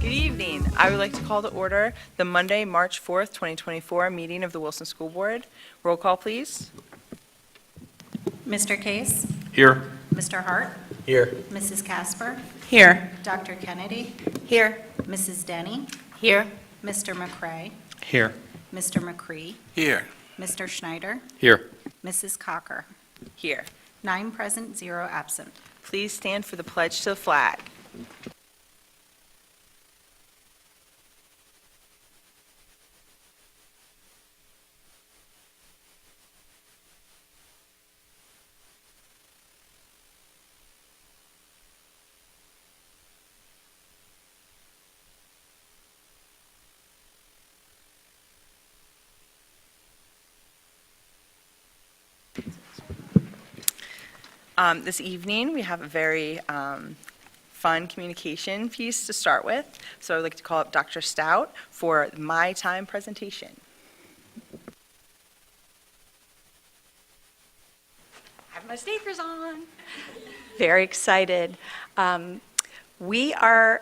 Good evening. I would like to call to order the Monday, March 4th, 2024 meeting of the Wilson School Board. Roll call, please. Mr. Case? Here. Mr. Hart? Here. Mrs. Casper? Here. Dr. Kennedy? Here. Mrs. Denny? Here. Mr. McCray? Here. Mr. McCree? Here. Mr. Schneider? Here. Mrs. Cocker? Here. 9 present, 0 absent. Please stand for the pledge to the flag. This evening, we have a very fun communication piece to start with. So I'd like to call up Dr. Stout for My Time presentation. I have my sneakers on. Very excited. We are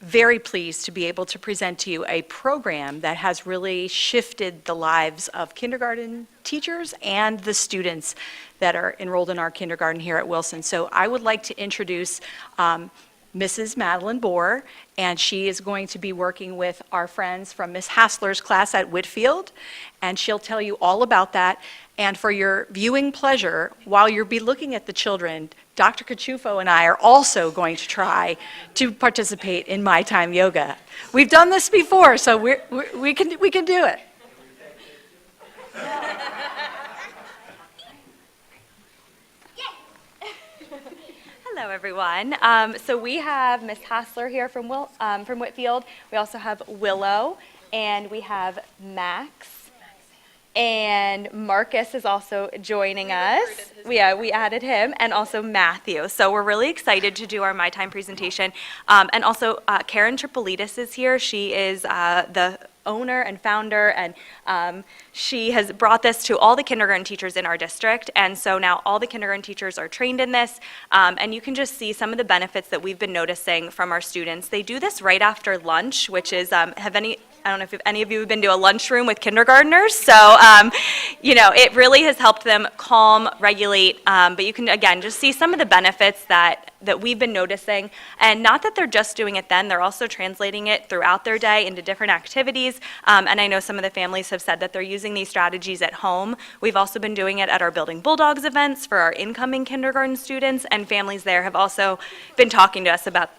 very pleased to be able to present to you a program that has really shifted the lives of kindergarten teachers and the students that are enrolled in our kindergarten here at Wilson. So I would like to introduce Mrs. Madeline Bohr, and she is going to be working with our friends from Miss Hassler's class at Whitfield, and she'll tell you all about that. And for your viewing pleasure, while you'll be looking at the children, Dr. Cachufo and I are also going to try to participate in My Time Yoga. We've done this before, so we can do it. Hello, everyone. So we have Miss Hassler here from Whitfield. We also have Willow, and we have Max. And Marcus is also joining us. We added him, and also Matthew. So we're really excited to do our My Time presentation. And also Karen Tripolitis is here. She is the owner and founder, and she has brought this to all the kindergarten teachers in our district. And so now all the kindergarten teachers are trained in this, and you can just see some of the benefits that we've been noticing from our students. They do this right after lunch, which is, I don't know if any of you have been to a lunchroom with kindergartners, so, it really has helped them calm, regulate, but you can, again, just see some of the benefits that we've been noticing, and not that they're just doing it then, they're also translating it throughout their day into different activities, and I know some of the families have said that they're using these strategies at home. We've also been doing it at our Building Bulldogs events for our incoming kindergarten students, and families there have also been talking to us about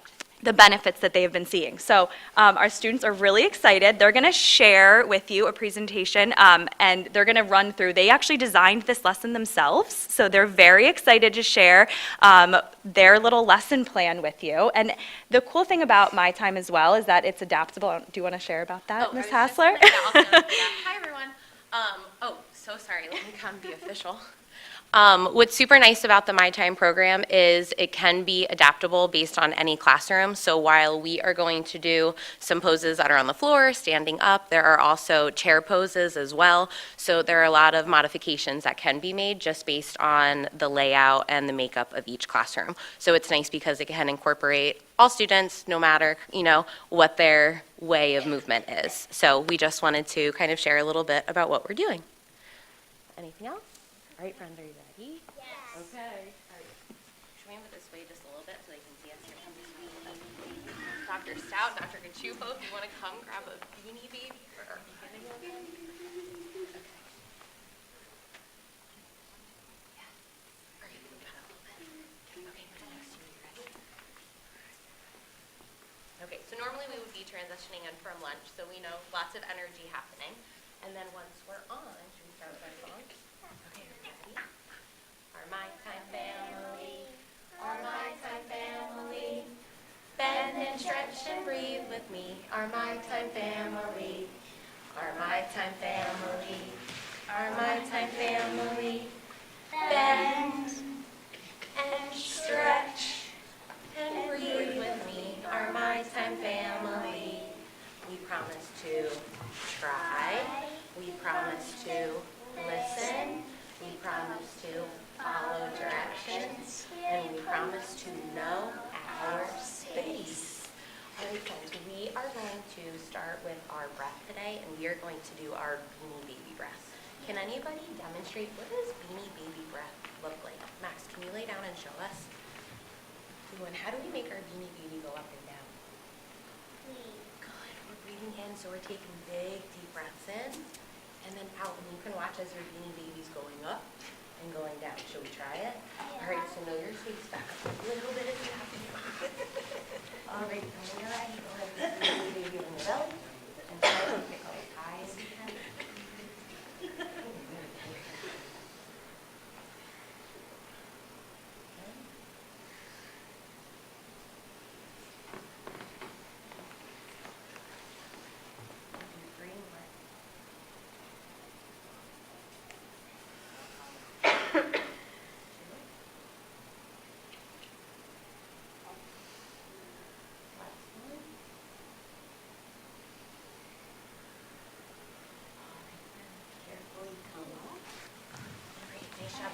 the benefits that they have been seeing. So our students are really excited. They're going to share with you a presentation, and they're going to run through. They actually designed this lesson themselves, so they're very excited to share their little lesson plan with you. And the cool thing about My Time as well is that it's adaptable. Do you want to share about that, Ms. Hassler? Hi, everyone. So sorry. Let me come be official. What's super nice about the My Time program is it can be adaptable based on any classroom. So while we are going to do some poses that are on the floor, standing up, there are also chair poses as well. So there are a lot of modifications that can be made just based on the layout and the makeup of each classroom. So it's nice because it can incorporate all students, no matter, what their way of movement is. So we just wanted to kind of share a little bit about what we're doing. Anything else? All right, friends, are you ready? Yes. Okay. All right. Should we move this way just a little bit so they can see us here from the screen? Dr. Stout, Dr. Cachufo, if you want to come grab a beanie baby for our beginning of it. Okay. Yes. All right, move that a little bit. Okay, for the next two, you ready? Okay, so normally we would be transitioning in from lunch, so we know lots of energy happening. And then once we're on, should we start with our song? Okay, ready? Our My Time family, our My Time family. Bend and stretch and breathe with me. Our My Time family, our My Time family, our My Time family. Bend and stretch and breathe with me. Our My Time family. We promise to try. We promise to listen. We promise to follow directions. And we promise to know our space. All right, friends, we are to start with our breath today, and we are going to do our Beanie Baby breath. Can anybody demonstrate what does Beanie Baby breath look like? Max, can you lay down and show us? And how do we make our Beanie Baby go up and down? Good. We're breathing in, so we're taking big, deep breaths in, and then out. And you can watch as your Beanie Baby's going up and going down. Should we try it? All right, so know your space back up a little bit if you have to. All right, and when you're ready, go ahead and put your Beanie Baby on the belly, and try to pick up as high as you can.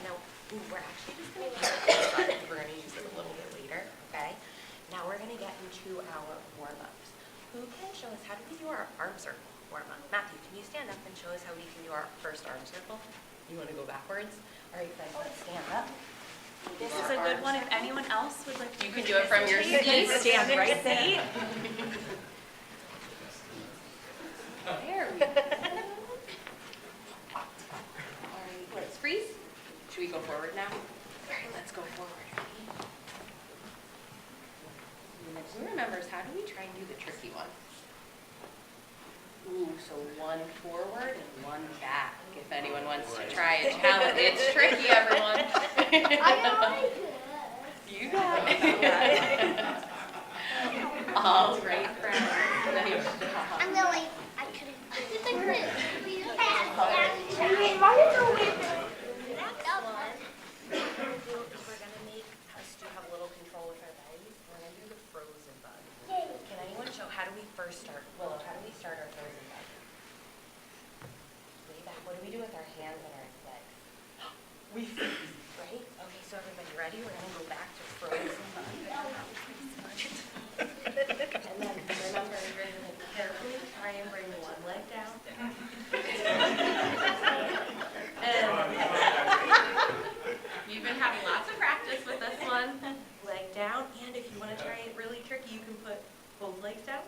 Now, we're actually just going to use it, but we're going to use it a little bit later, okay? Now we're going to get into our warm-ups. Who can show us, how do we do our arm circle warm-up? Matthew, can you stand up and show us how we can do our first arm circle? You want to go backwards? All right, guys, let's stand up. This is a good one if anyone else would like to. You can do it from your seat. Stand right there. There we go. All right, let's freeze. Should we go forward now? All right, let's go forward. Who remembers, how do we try and do the tricky one? Ooh, so one forward and one back. If anyone wants to try a challenge, it's tricky, everyone. You got it. All right, friends. Nice job. I'm really, I couldn't. We're gonna make us do have a little control with our bellies. We're gonna do the frozen bug. Can anyone show, how do we first start? Willow, how do we start our frozen bug? Way back. What do we do with our hands and our legs? We freeze, right? Okay, so everybody ready? We're gonna go back to frozen bug. And then remember, you're gonna carefully try and bring one leg down. You've been having lots of practice with this one. Leg down, and if you want to try it really tricky, you can put both legs down.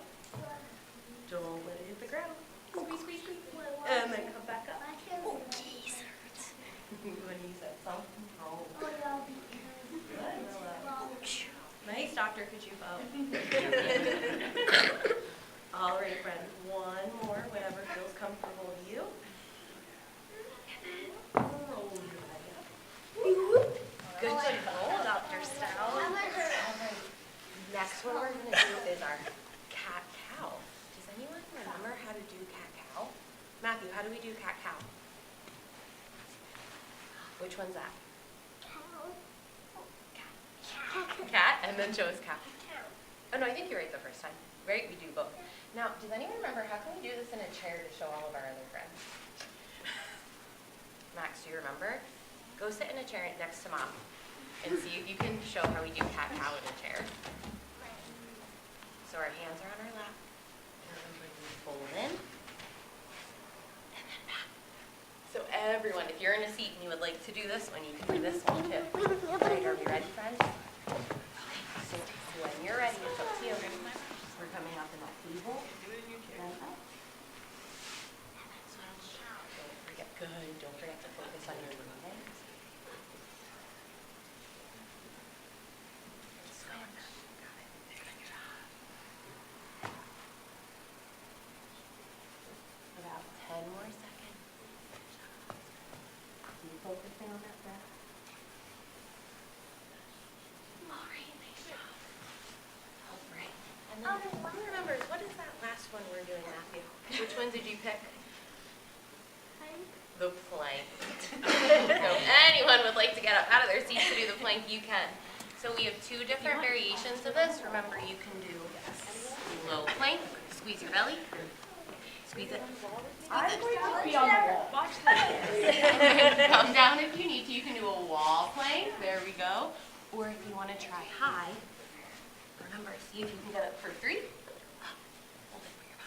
Don't let it hit the ground. Squeeze, squeeze, squeeze. And then come back up. Oh, jeez, hurts. You want to use that self-control. Ouch. Nice, Dr. Kachupo. All right, friend. One more, whatever feels comfortable to you. Roll your leg up. Good control, Dr. Stout. All right. Next one we're going to do is our cat-cow. Does anyone remember how to do cat-cow? Matthew, how do we do cat-cow? Which one's that? Cat, and then show us cow. Oh, no, I think you're right the first time. Right? We do both. Now, does anyone remember, how can we do this in a chair to show all of our other friends? Max, do you remember? Go sit in a chair next to Mom and see if you can show how we do cat-cow in a chair. So our hands are on our lap. And remember, we fold in. And then back. So everyone, if you're in a seat and you would like to do this one, you can do this one too. All right, are we ready, friends? So when you're ready, it's up to you. We're coming up in that table. And up. Don't forget, good. Don't forget to focus on your breathing. About 10 more seconds. Keep focusing on that breath. All right, nice job. All right. And then, who remembers, what is that last one we're doing, Matthew? Which one did you pick? The plank. So anyone would like to get up out of their seat to do the plank, you can. So we have two different variations of this. Remember, you can do low plank, squeeze your belly, squeeze it. I'm going to be on the wall. Watch this. Come down if you need to. You can do a wall plank. There we go. Or if you want to try high, remember, see if you can get up for 3. Hold it for your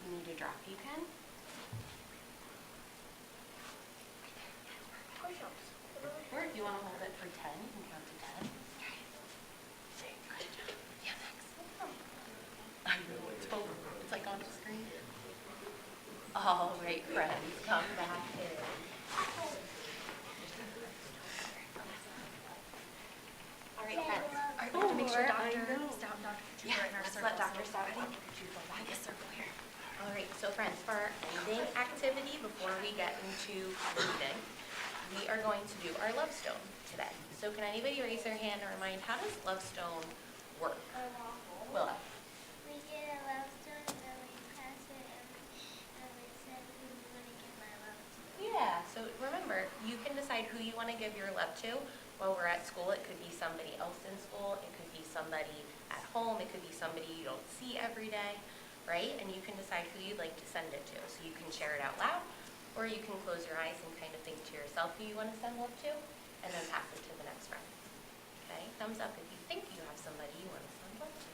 you need to drop, you can. Or if you want to hold it for 10, you can count to 10. Good job. Yeah, Max. I know, it's like on the screen. All right, friends, come back in. All right, friends. All right, we have to make sure Dr. Stout and Dr. Yeah, Katrina are in our let's circles. let Dr. Stout walk you by the circle here. All right, so friends, for our ending activity, before we get into reading, we are going to do our Love Stone today. So can anybody raise their hand and remind, how does Love Stone work? Willow. We get a love stone and then we pass it and we said who we want to give my love to. Yeah, so remember, you can decide who you want to give your love to. While we're at school, it could be somebody else in school, it could be somebody at home, it could be somebody you don't see every day, right? And you can decide who you'd like to send it to. So you can share it out loud, or you can close your eyes and kind of think to yourself who you want to send love to, and then pass it to the next friend. Okay, thumbs up if you think you have somebody you want to send love to.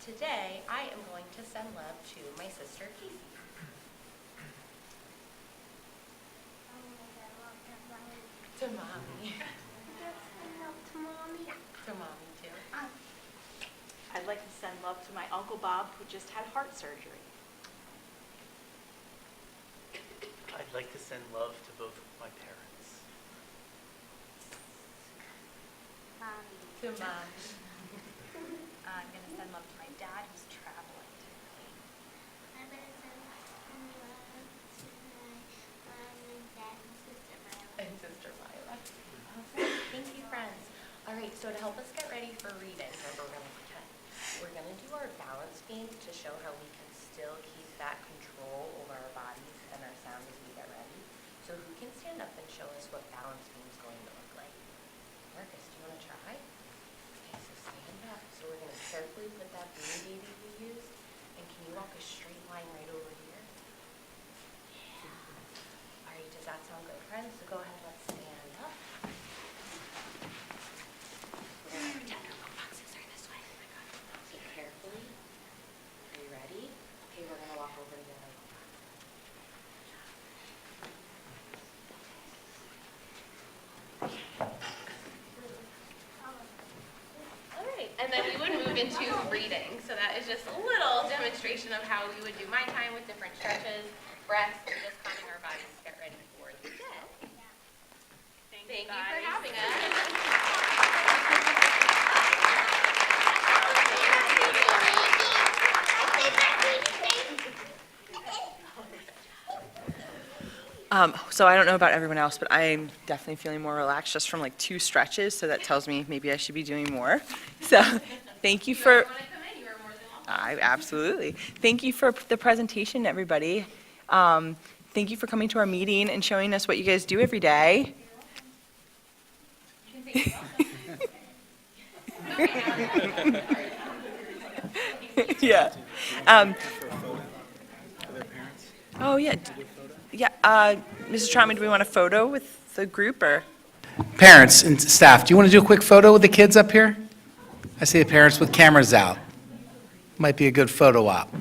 Today, I am going to send love to my sister, Casey. To mommy. To mommy. To mommy, too. I'd like to send love to my Uncle Bob, who just had heart surgery. I'd like to send love to both of my parents. Mommy. To mommy. I'm going to send love to my dad who's traveling today. I'm going to send love to my mom and dad and sister Myla. And Sister Myla. Awesome. Thank you, friends. All right, so to help us get ready for reading, remember we're going to pretend. We're going to do our balance beams to show how we can still keep that control over our bodies and our sound as we get ready. So who can stand up and show us what balance beam is going to look like? Marcus, do you want to try? Okay, so stand up. So we're going to carefully put that beam baby we used, and can you walk a straight line right over here? Yeah. All right, does that sound good, friends? So go ahead, let's stand up. We're going to pretend our rope boxes are this way. So carefully. Are you ready? Okay, we're going to walk over to the other rope box. All right, and then we would move into reading. So that is just a little demonstration of how we would do my time with different stretches, breaths, and just calming our bodies to get ready for the day. Thank you for having us. So I don't know about everyone else, but I'm definitely feeling more relaxed just from like 2 stretches, so that tells me maybe I should be doing more. So thank you for, Want to come in? You are more than welcome. absolutely. Thank you for the presentation, everybody. Thank you for coming to our meeting and showing us what you guys do every day. Yeah. Oh, yeah. Yeah, Mrs. Trotman, do we want a photo with the group, or? Parents and staff, do you want to do a quick photo with the kids up here? I see the parents with cameras out. Might be a good photo op.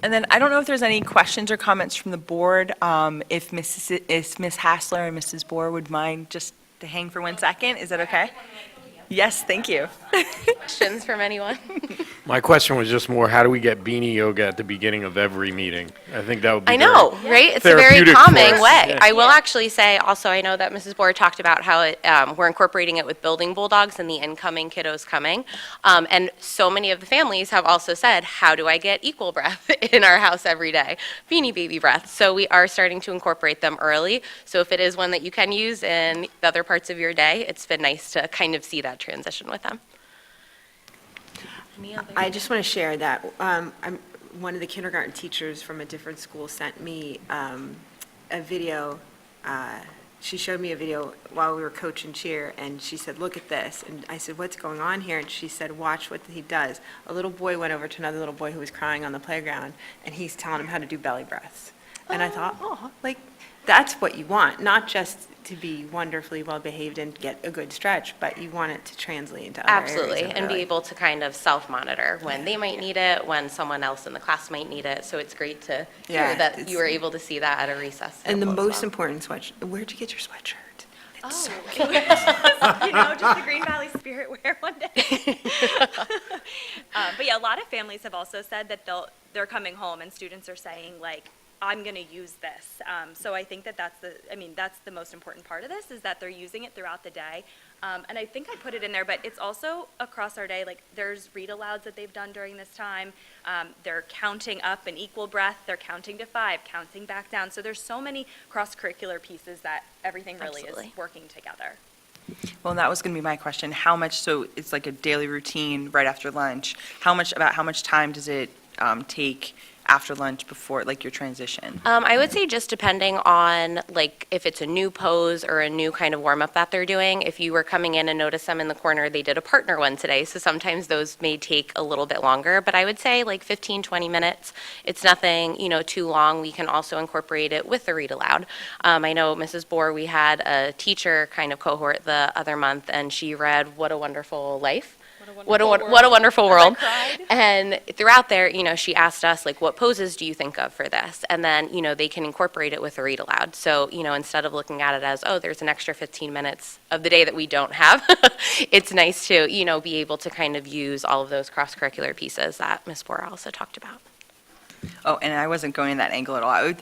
And then I don't know if there's any questions or comments from the board. If Ms. Hassler and Mrs. Bohr would mind just to hang for 1 second, is that okay? Yes, thank you. Questions from anyone? My question was just more, how do we get beanie yoga at the beginning of every meeting? I think that would be I know, very right? It's a very therapeutic for calming us. way. Yeah. I will actually say also, I know that Mrs. Boer talked about how we're incorporating it with building bulldogs and the incoming kiddos coming. And so many of the families have also said, how do I get equal breath in our house every day? Beanie baby breath. So we are starting to incorporate them early. So if it is one that you can use in the other parts of your day, it's been nice to kind of see that transition with them. Any other- I just want to share that one of the kindergarten teachers from a different school sent me a video. She showed me a video while we were coaching cheer, and she said, "Look at this." And I said, "What's going on here?" And she said, "Watch what he does." A little boy went over to another little boy who was crying on the playground, and he's telling him how to do belly breaths. And I thought, oh, like, that's what you want, not just to be wonderfully well-behaved and get a good stretch, but you want it to translate into other areas Absolutely, of and be life. able to kind of self-monitor when they might need it, when someone else in the class might need it. So it's great to Yeah, hear that it's- you were able to see that at a recess. And the sample as most well. important where'd you get your sweatshirt? It's so Just the Green Valley Spirit wear one day. But yeah, a lot of families have also said that they're coming home and students are saying like, I'm going to use this. So I think that's the most important part of this is that they're using it throughout the day. And I think I put it in there, but it's also across our day. Like there's read alouds that they've done during this time. They're counting up an equal breath. They're counting to 5, counting back down. So there's so many cross-curricular pieces that everything really Absolutely. is working together. Well, that was going to be my question. How much, so it's like a daily routine right after lunch. How much time does it take after lunch before, like, your transition? I would say just depending on, like, if it's a new pose or a new kind of warm-up that they're doing. If you were coming in and noticed them in the corner, they did a partner one today, so sometimes those may take a little bit longer. But I would say like 15, 20 minutes. It's nothing, too long. We can also incorporate it with the read aloud. I know Mrs. Boer, we had a teacher kind of cohort the other month, and she read What a Wonderful Life. What a wonderful world. And throughout there, she asked us, like, what poses do you think of for this? And then, they can incorporate it with a read aloud. So, instead of looking at it as, oh, there's an extra 15 minutes of the day that we don't have, it's nice to, be able to kind of use all of those cross-curricular pieces that Ms. Boer also talked about. Oh, and I wasn't going that angle at all.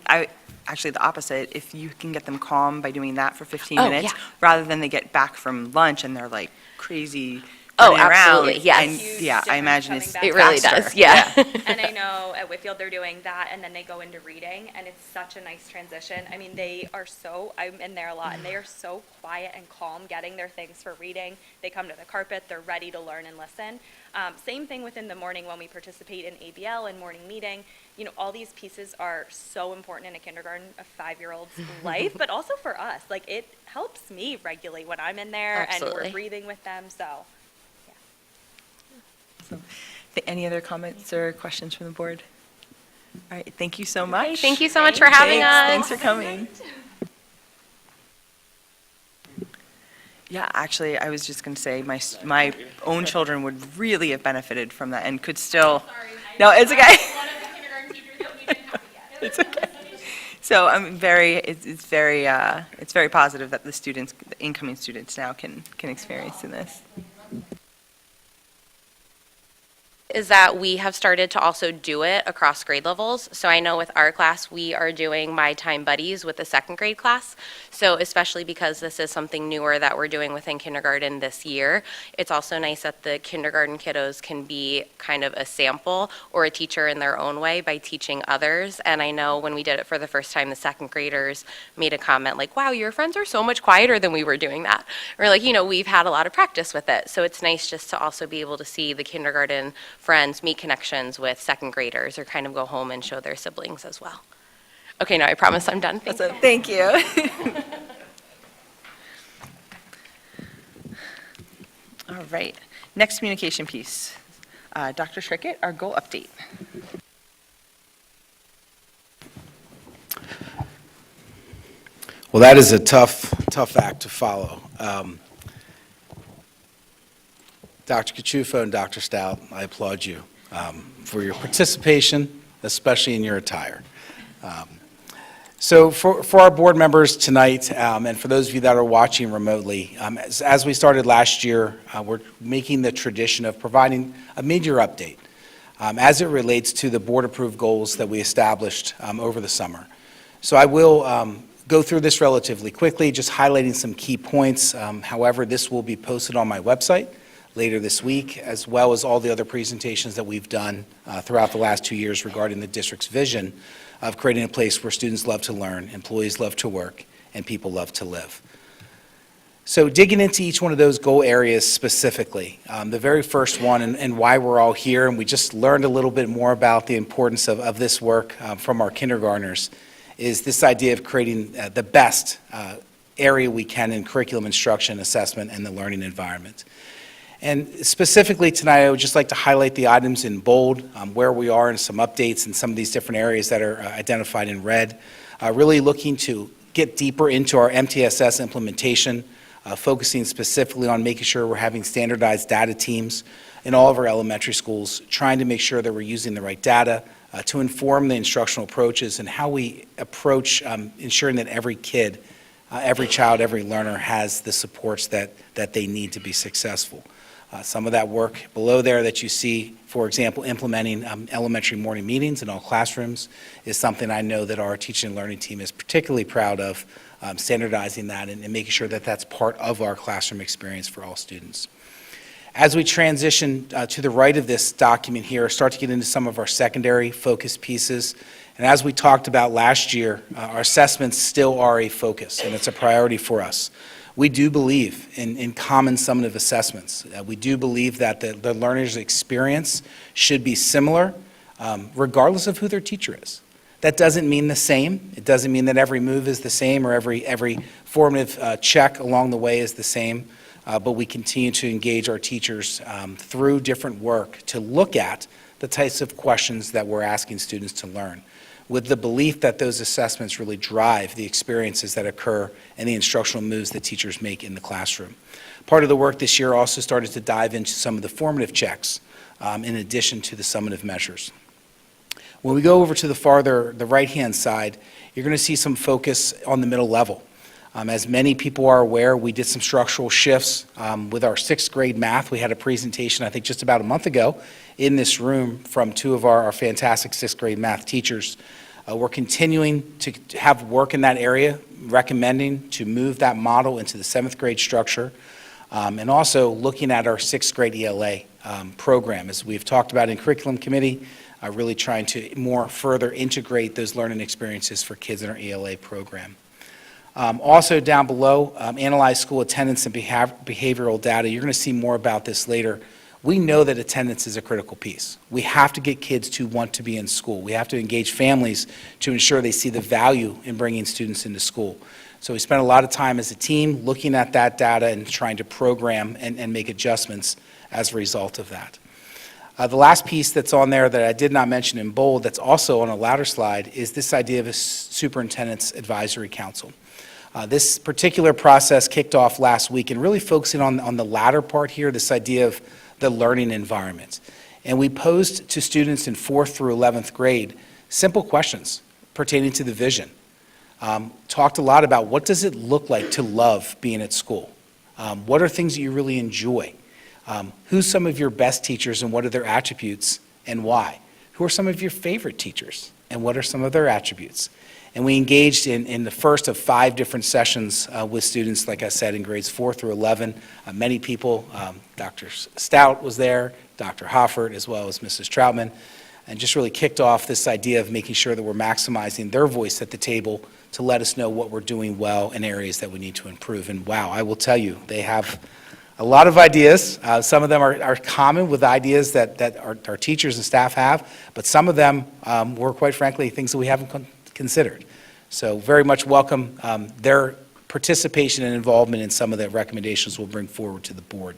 Actually, the opposite, if you can get them calm by doing that for 15 Oh, minutes, yeah. rather than they get back from lunch and they're like crazy Oh, running around. absolutely, yes. And, Huge yeah, I difference imagine coming it's back. It really faster. does, yeah. And I know at Whitfield they're doing that, and then they go into reading, and it's such a nice transition. I mean, I'm in there a lot, and they are so quiet and calm getting their things for reading. They come to the carpet, they're ready to learn and listen. Same thing within the morning when we participate in ABL and morning meeting. All these pieces are so important in a kindergarten, a 5-year-old's life, but also for us. Like, it helps me regulate when I'm in there, and Absolutely. we're breathing with them, so. So, any other comments or questions from the board? All right, thank you so much. Thank you so much for having us. Thanks for coming. Yeah, actually, I was just going to say, my own children would really have benefited from that and could still. No, it's okay. It's okay. So I'm it's very positive that the incoming students now can experience in this. Is that we have started to also do it across grade levels. So I know with our class, we are doing My Time Buddies with the second grade class. So especially because this is something newer that we're doing within kindergarten this year, it's also nice that the kindergarten kiddos can be kind of a sample or a teacher in their own way by teaching others. And I know when we did it for the first time, the second graders made a comment like, wow, your friends are so much quieter than we were doing that. Or like, we've had a lot of practice with it. So it's nice just to also be able to see the kindergarten friends make connections with second graders or kind of go home and show their siblings as well. Okay, now I promise I'm done. Thank you. Thank you. All right, next communication piece. Dr. Schrickett, our goal update. Well, that is a tough act to follow. Dr. Caciuffo and Dr. Stout, I applaud you for your participation, especially in your attire. So for our board members tonight, and for those of you that are watching remotely, as we started last year, we're making the tradition of providing a mid-year update as it relates to the board-approved goals that we established over the summer. So I will go through this relatively quickly, just highlighting some key points. However, this will be posted on my website later this week, as well as all the other presentations that we've done throughout the last 2 years regarding the district's vision of creating a place where students love to learn, employees love to work, and people love to live. So digging into each one of those goal areas specifically, the very first one and why we're all here, and we just learned a little bit more about the importance of this work from our kindergartners, is this idea of creating the best area we can in curriculum instruction, assessment, and the learning environment. And specifically tonight, I would just like to highlight the items in bold, where we are and some updates in some of these different areas that are identified in red. Really looking to get deeper into our MTSS implementation, focusing specifically on making sure we're having standardized data teams in all of our elementary schools, trying to make sure that we're using the right data to inform the instructional approaches and how we approach ensuring that every kid, every child, every learner has the supports that they need to be successful. Some of that work below there that you see, for example, implementing elementary morning meetings in all classrooms is something I know that our teaching and learning team is particularly proud of, standardizing that and making sure that that's part of our classroom experience for all students. As we transition to the right of this document here, start to get into some of our secondary focus pieces. And as we talked about last year, our assessments still are a focus, and it's a priority for us. We do believe in common summative assessments. We do believe that the learner's experience should be similar, regardless of who their teacher is. That doesn't mean the same. It doesn't mean that every move is the same or every formative check along the way is the same. But we continue to engage our teachers through different work to look at the types of questions that we're asking students to learn, with the belief that those assessments really drive the experiences that occur and the instructional moves that teachers make in the classroom. Part of the work this year also started to dive into some of the formative checks in addition to the summative measures. When we go over to the right-hand side, you're going to see some focus on the middle level. As many people are aware, we did some structural shifts with our 6th grade math. We had a presentation, I think, just about a month ago in this room from 2 of our fantastic 6th grade math teachers. We're continuing to have work in that area, recommending to move that model into the 7th grade structure, and also looking at our 6th grade ELA program. As we've talked about in curriculum committee, really trying to more further integrate those learning experiences for kids in our ELA program. Also down below, analyze school attendance and behavioral data. You're going to see more about this later. We know that attendance is a critical piece. We have to get kids to want to be in school. We have to engage families to ensure they see the value in bringing students into school. So we spent a lot of time as a team looking at that data and trying to program and make adjustments as a result of that. The last piece that's on there that I did not mention in bold that's also on a latter slide is this idea of a superintendent's advisory council. This particular process kicked off last week and really focusing on the latter part here, this idea of the learning environment. And we posed to students in 4th through 11th grade simple questions pertaining to the vision. Talked a lot about what does it look like to love being at school? What are things that you really enjoy? Who's some of your best teachers and what are their attributes and why? Who are some of your favorite teachers and what are some of their attributes? And we engaged in the first of 5 different sessions with students, like I said, in grades 4 through 11. Many people, Dr. Stout was there, Dr. Hoffert, as well as Mrs. Troutman, and just really kicked off this idea of making sure that we're maximizing their voice at the table to let us know what we're doing well in areas that we need to improve. And wow, I will tell you, they have a lot of ideas. Some of them are common with ideas that our teachers and staff have, but some of them were, quite frankly, things that we haven't considered. So very much welcome their participation and involvement in some of the recommendations we'll bring forward to the board.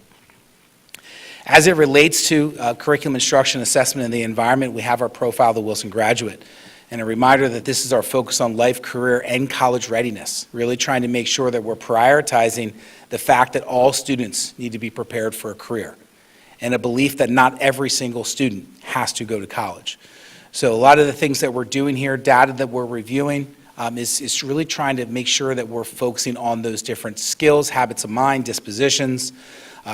As it relates to curriculum instruction, assessment, and the environment, we have our Profile of the Wilson Graduate. And a reminder that this is our focus on life, career, and college readiness, really trying to make sure that we're prioritizing the fact that all students need to be prepared for a career, and a belief that not every single student has to go to college. So a lot of the things that we're doing here, data that we're reviewing, is really trying to make sure that we're focusing on those different skills, habits of mind, dispositions,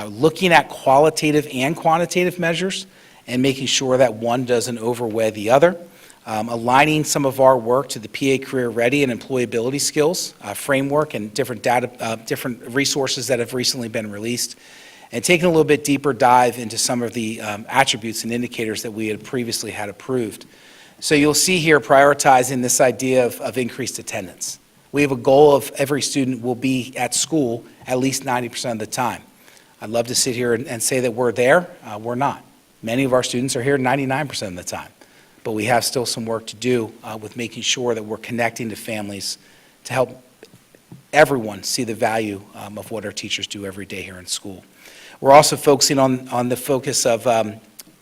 looking at qualitative and quantitative measures, and making sure that one doesn't overweigh the other. Aligning some of our work to the PA Career Ready and Employability Skills framework and different different resources that have recently been released, and taking a little bit deeper dive into some of the attributes and indicators that we had previously had approved. So you'll see here prioritizing this idea of increased attendance. We have a goal of every student will be at school at least 90% of the time. I'd love to sit here and say that we're there. We're not. Many of our students are here 99% of the time. But we have still some work to do with making sure that we're connecting to families to help everyone see the value of what our teachers do every day here in school. We're also focusing on the focus of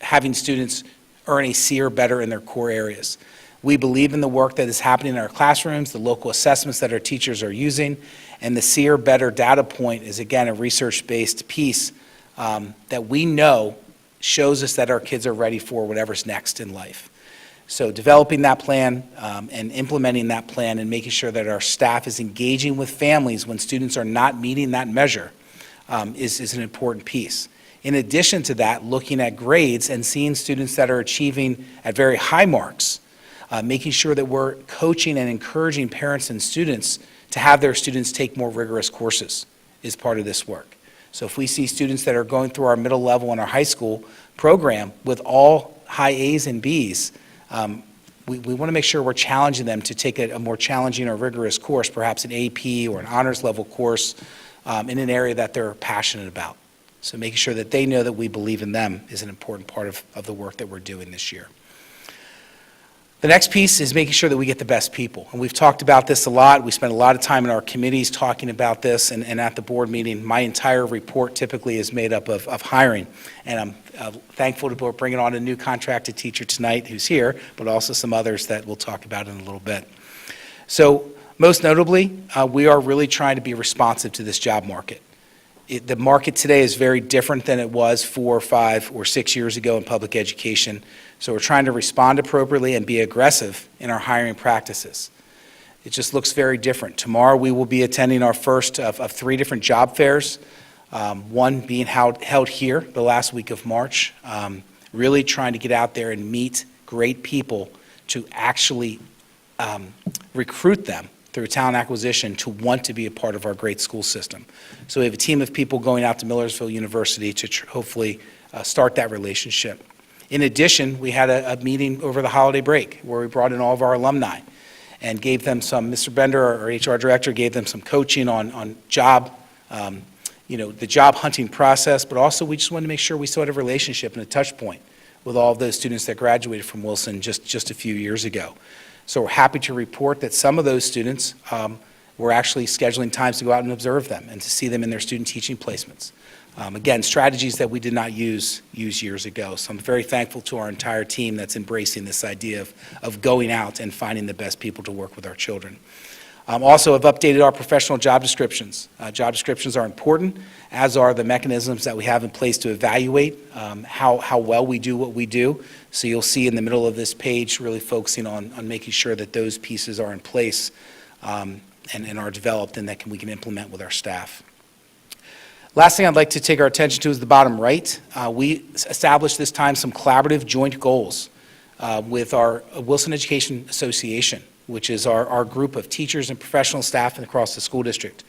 having students earn a C or better in their core areas. We believe in the work that is happening in our classrooms, the local assessments that our teachers are using, and the C or better data point is, again, a research-based piece that we know shows us that our kids are ready for whatever's next in life. So developing that plan and implementing that plan and making sure that our staff is engaging with families when students are not meeting that measure is an important piece. In addition to that, looking at grades and seeing students that are achieving at very high marks, making sure that we're coaching and encouraging parents and students to have their students take more rigorous courses is part of this work. So if we see students that are going through our middle level in our high school program with all high A's and B's, we want to make sure we're challenging them to take a more challenging or rigorous course, perhaps an AP or an honors level course in an area that they're passionate about. So making sure that they know that we believe in them is an important part of the work that we're doing this year. The next piece is making sure that we get the best people. And we've talked about this a lot. We spent a lot of time in our committees talking about this, and at the board meeting, my entire report typically is made up of hiring. And I'm thankful to be bringing on a new contracted teacher tonight who's here, but also some others that we'll talk about in a little bit. So most notably, we are really trying to be responsive to this job market. The market today is very different than it was 4 or 5 or 6 years ago in public education. So we're trying to respond appropriately and be aggressive in our hiring practices. It just looks very different. Tomorrow we will be attending our first of 3 different job fairs, one being held here the last week of March, really trying to get out there and meet great people to actually recruit them through talent acquisition to want to be a part of our great school system. So we have a team of people going out to Millersville University to hopefully start that relationship. In addition, we had a meeting over the holiday break where we brought in all of our alumni and gave them some, Mr. Bender, our HR director, gave them some coaching on job, the job hunting process, but also we just wanted to make sure we still had a relationship and a touch point with all of those students that graduated from Wilson just a few years ago. So we're happy to report that some of those students were actually scheduling times to go out and observe them and to see them in their student teaching placements. Again, strategies that we did not use years ago. So I'm very thankful to our entire team that's embracing this idea of going out and finding the best people to work with our children. Also, I've updated our professional job descriptions. Job descriptions are important, as are the mechanisms that we have in place to evaluate how well we do what we do. So you'll see in the middle of this page really focusing on making sure that those pieces are in place and are developed and that we can implement with our staff. Last thing I'd like to take our attention to is the bottom right. We established this time some collaborative joint goals with our Wilson Education Association, which is our group of teachers and professional staff across the school district.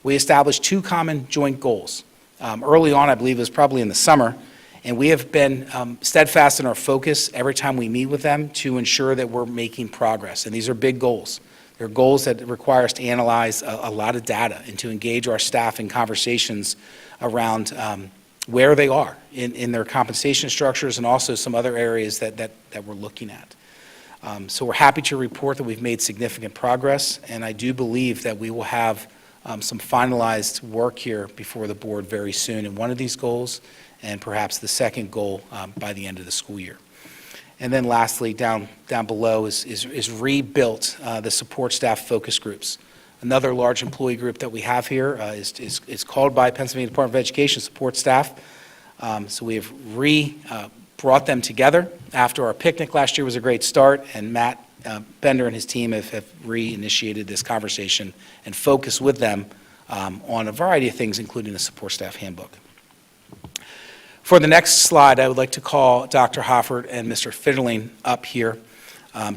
We established 2 common joint goals. Early on, I believe it was probably in the summer, and we have been steadfast in our focus every time we meet with them to ensure that we're making progress. And these are big goals. They're goals that require us to analyze a lot of data and to engage our staff in conversations around where they are in their compensation structures and also some other areas that we're looking at. So we're happy to report that we've made significant progress, and I do believe that we will have some finalized work here before the board very soon in one of these goals, and perhaps the second goal by the end of the school year. And then lastly, down below is rebuilt the support staff focus groups. Another large employee group that we have here is called by Pennsylvania Department of Education support staff. So we have brought them together after our picnic last year was a great start, and Matt Bender and his team have reinitiated this conversation and focused with them on a variety of things, including the support staff handbook. For the next slide, I would like to call Dr. Hoffert and Mr. Fitterling up here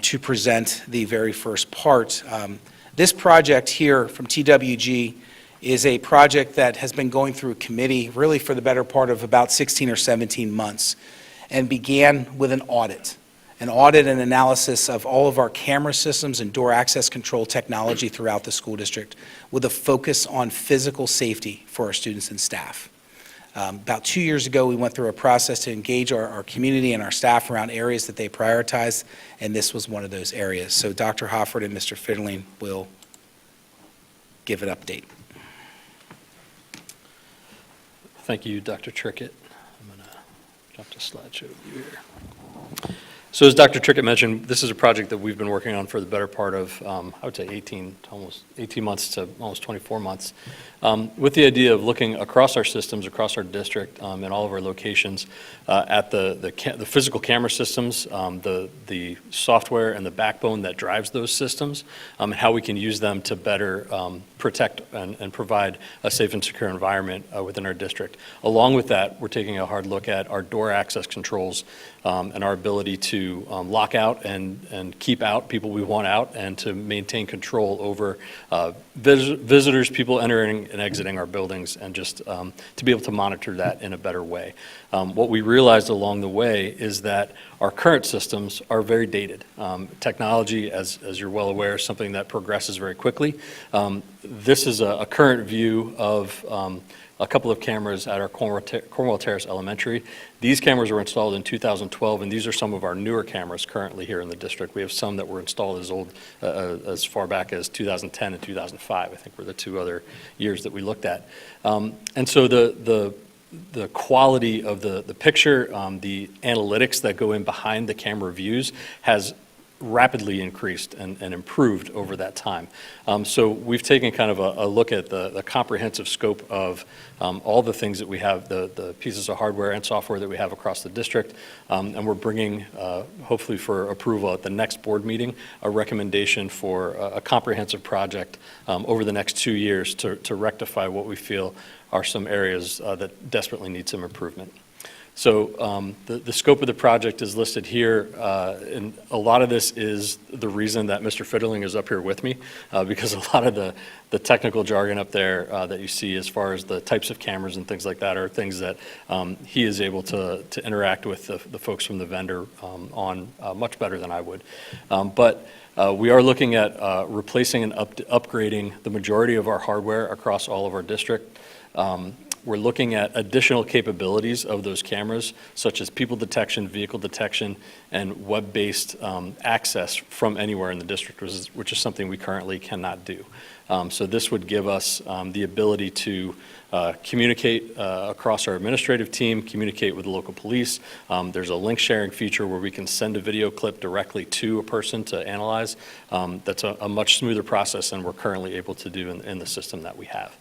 to present the very first part. This project here from TWG is a project that has been going through committee really for the better part of about 16 or 17 months, and began with an audit and analysis of all of our camera systems and door access control technology throughout the school district, with a focus on physical safety for our students and staff. About 2 years ago, we went through a process to engage our community and our staff around areas that they prioritize, and this was one of those areas. So Dr. Hoffert and Mr. Fitterling will give an update. Thank you, Dr. Trickett. I'm going to jump to slideshow view here. So as Dr. Trickett mentioned, this is a project that we've been working on for the better part of, I would say 18 months to almost 24 months, with the idea of looking across our systems, across our district, and all of our locations at the physical camera systems, the software and the backbone that drives those systems, and how we can use them to better protect and provide a safe and secure environment within our district. Along with that, we're taking a hard look at our door access controls and our ability to lock out and keep out people we want out, and to maintain control over visitors, people entering and exiting our buildings, and just to be able to monitor that in a better way. What we realized along the way is that our current systems are very dated. Technology, as you're well aware, is something that progresses very quickly. This is a current view of a couple of cameras at our Cornwall Terrace Elementary. These cameras were installed in 2012, and these are some of our newer cameras currently here in the district. We have some that were installed as far back as 2010 and 2005, I think were the two other years that we looked at. And so the quality of the picture, the analytics that go in behind the camera views has rapidly increased and improved over that time. So we've taken kind of a look at the comprehensive scope of all the things that we have, the pieces of hardware and software that we have across the district, and we're bringing, hopefully for approval at the next board meeting, a recommendation for a comprehensive project over the next 2 years to rectify what we feel are some areas that desperately need some improvement. So the scope of the project is listed here, and a lot of this is the reason that Mr. Fitterling is up here with me, because a lot of the technical jargon up there that you see as far as the types of cameras and things like that are things that he is able to interact with the folks from the vendor on much better than I would. But we are looking at replacing and upgrading the majority of our hardware across all of our district. We're looking at additional capabilities of those cameras, such as people detection, vehicle detection, and web-based access from anywhere in the district, which is something we currently cannot do. So this would give us the ability to communicate across our administrative team, communicate with the local police. There's a link sharing feature where we can send a video clip directly to a person to analyze. That's a much smoother process than we're currently able to do in the system that we have.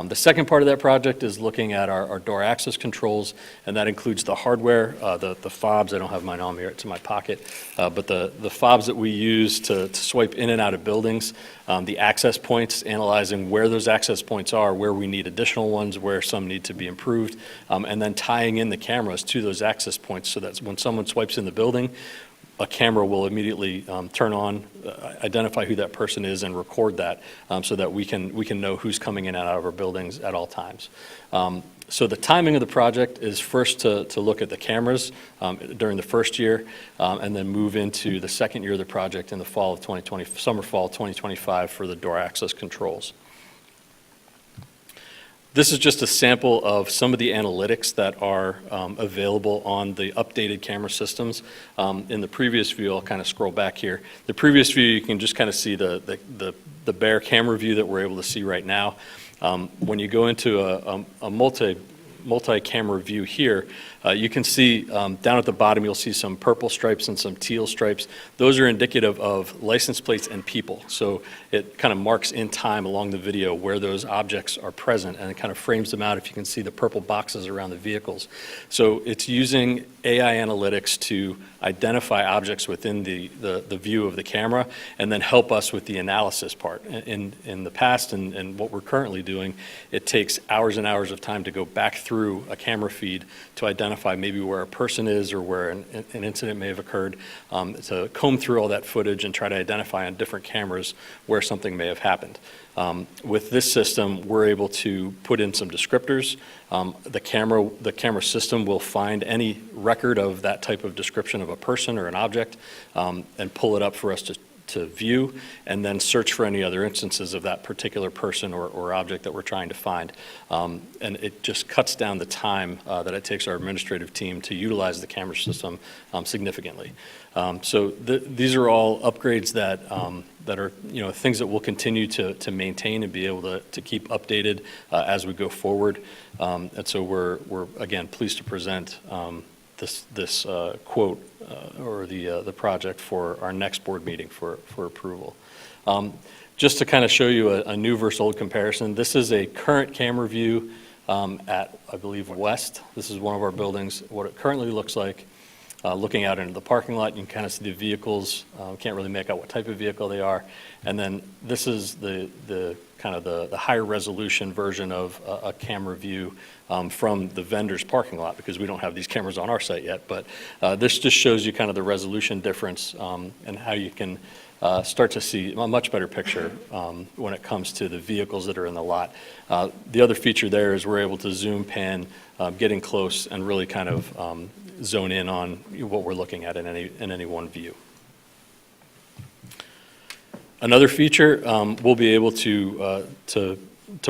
The second part of that project is looking at our door access controls, and that includes the hardware, the fobs. I don't have mine on me, it's in my pocket, but the fobs that we use to swipe in and out of buildings, the access points, analyzing where those access points are, where we need additional ones, where some need to be improved, and then tying in the cameras to those access points so that when someone swipes in the building, a camera will immediately turn on, identify who that person is, and record that so that we can know who's coming in and out of our buildings at all times. So the timing of the project is first to look at the cameras during the first year, and then move into the second year of the project in the fall of 2020, summer fall 2025 for the door access controls. This is just a sample of some of the analytics that are available on the updated camera systems. In the previous view, I'll kind of scroll back here. The previous view, you can just kind of see the bare camera view that we're able to see right now. When you go into a multi-camera view here, You can see down at the bottom, you'll see some purple stripes and some teal stripes. Those are indicative of license plates and people. So it kind of marks in time along the video where those objects are present, and it kind of frames them out if you can see the purple boxes around the vehicles. So it's using AI analytics to identify objects within the view of the camera and then help us with the analysis part. In the past and what we're currently doing, it takes hours and hours of time to go back through a camera feed to identify maybe where a person is or where an incident may have occurred, to comb through all that footage and try to identify on different cameras where something may have happened. With this system, we're able to put in some descriptors. The camera system will find any record of that type of description of a person or an object and pull it up for us to view, and then search for any other instances of that particular person or object that we're trying to find. And it just cuts down the time that it takes our administrative team to utilize the camera system significantly. So these are all upgrades that are things that we'll continue to maintain and be able to keep updated as we go forward. And so we're again pleased to present this quote or the project for our next board meeting for approval. Just to kind of show you a new versus old comparison, this is a current camera view at, I believe, West. This is one of our buildings, what it currently looks like. Looking out into the parking lot, you can kind of see the vehicles. Can't really make out what type of vehicle they are. And then this is the kind of the higher resolution version of a camera view from the vendor's parking lot, because we don't have these cameras on our site yet. But this just shows you kind of the resolution difference and how you can start to see a much better picture when it comes to the vehicles that are in the lot. The other feature there is we're able to zoom, pan, getting close, and really kind of zone in on what we're looking at in any one view. Another feature, we'll be able to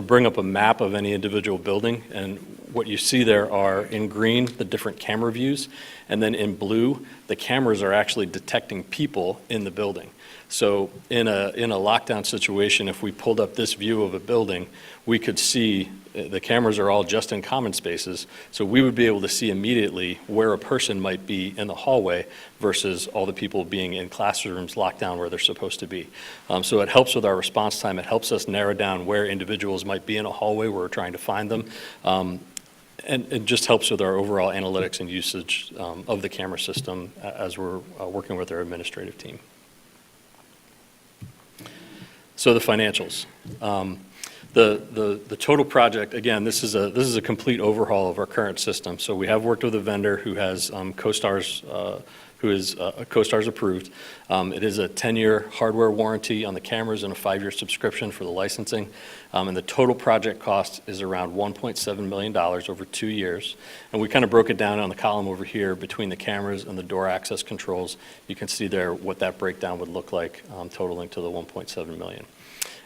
bring up a map of any individual building, and what you see there are in green the different camera views, and then in blue the cameras are actually detecting people in the building. So in a lockdown situation, if we pulled up this view of a building, we could see the cameras are all just in common spaces, so we would be able to see immediately where a person might be in the hallway versus all the people being in classrooms locked down where they're supposed to be. So it helps with our response time. It helps us narrow down where individuals might be in a hallway where we're trying to find them. And it just helps with our overall analytics and usage of the camera system as we're working with our administrative team. So the financials. The total project, again, this is a complete overhaul of our current system. So we have worked with a vendor who has CoStarz, who is CoStarz approved. It is a 10-year hardware warranty on the cameras and a 5-year subscription for the licensing. And the total project cost is around $1.7 million over 2 years. And we kind of broke it down on the column over here between the cameras and the door access controls. You can see there what that breakdown would look like, totaling to the $1.7 million.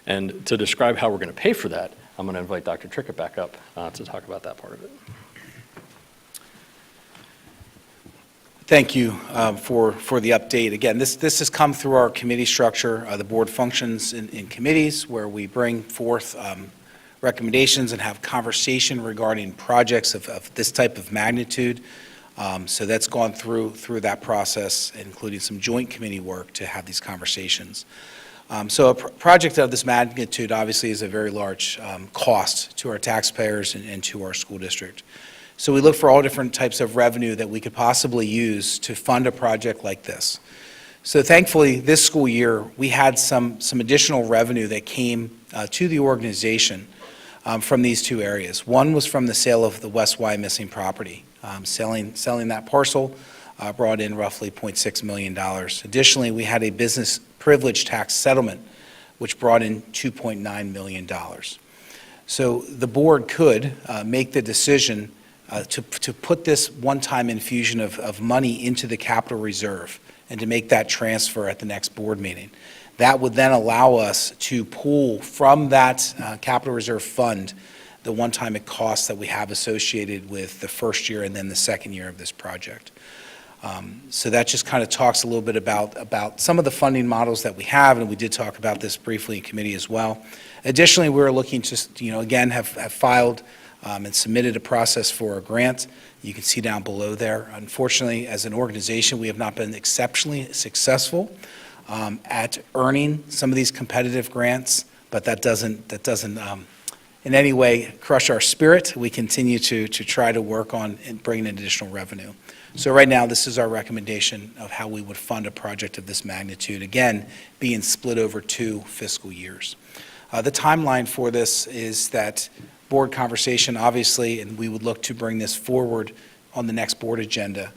And to describe how we're going to pay for that, I'm going to invite Dr. Trickett back up to talk about that part of it. Thank you for the update. Again, this has come through our committee structure. The board functions in committees where we bring forth recommendations and have conversation regarding projects of this type of magnitude. So that's gone through that process, including some joint committee work to have these conversations. So a project of this magnitude obviously is a very large cost to our taxpayers and to our school district. So we look for all different types of revenue that we could possibly use to fund a project like this. So thankfully, this school year, we had some additional revenue that came to the organization from these two areas. One was from the sale of the West Y missing property. Selling that parcel brought in roughly $0.6 million. Additionally, we had a business privilege tax settlement, which brought in $2.9 million. So the board could make the decision to put this one-time infusion of money into the capital reserve and to make that transfer at the next board meeting. That would then allow us to pull from that capital reserve fund the one-time costs that we have associated with the first year and then the second year of this project. So that just kind of talks a little bit about some of the funding models that we have, and we did talk about this briefly in committee as well. Additionally, we're looking to, again, have filed and submitted a process for a grant. You can see down below there. Unfortunately, as an organization, we have not been exceptionally successful at earning some of these competitive grants, but that doesn't in any way crush our spirit. We continue to try to work on and bringing in additional revenue. So right now, this is our recommendation of how we would fund a project of this magnitude, again, being split over 2 fiscal years. The timeline for this is that board conversation, obviously, and we would look to bring this forward on the next board agenda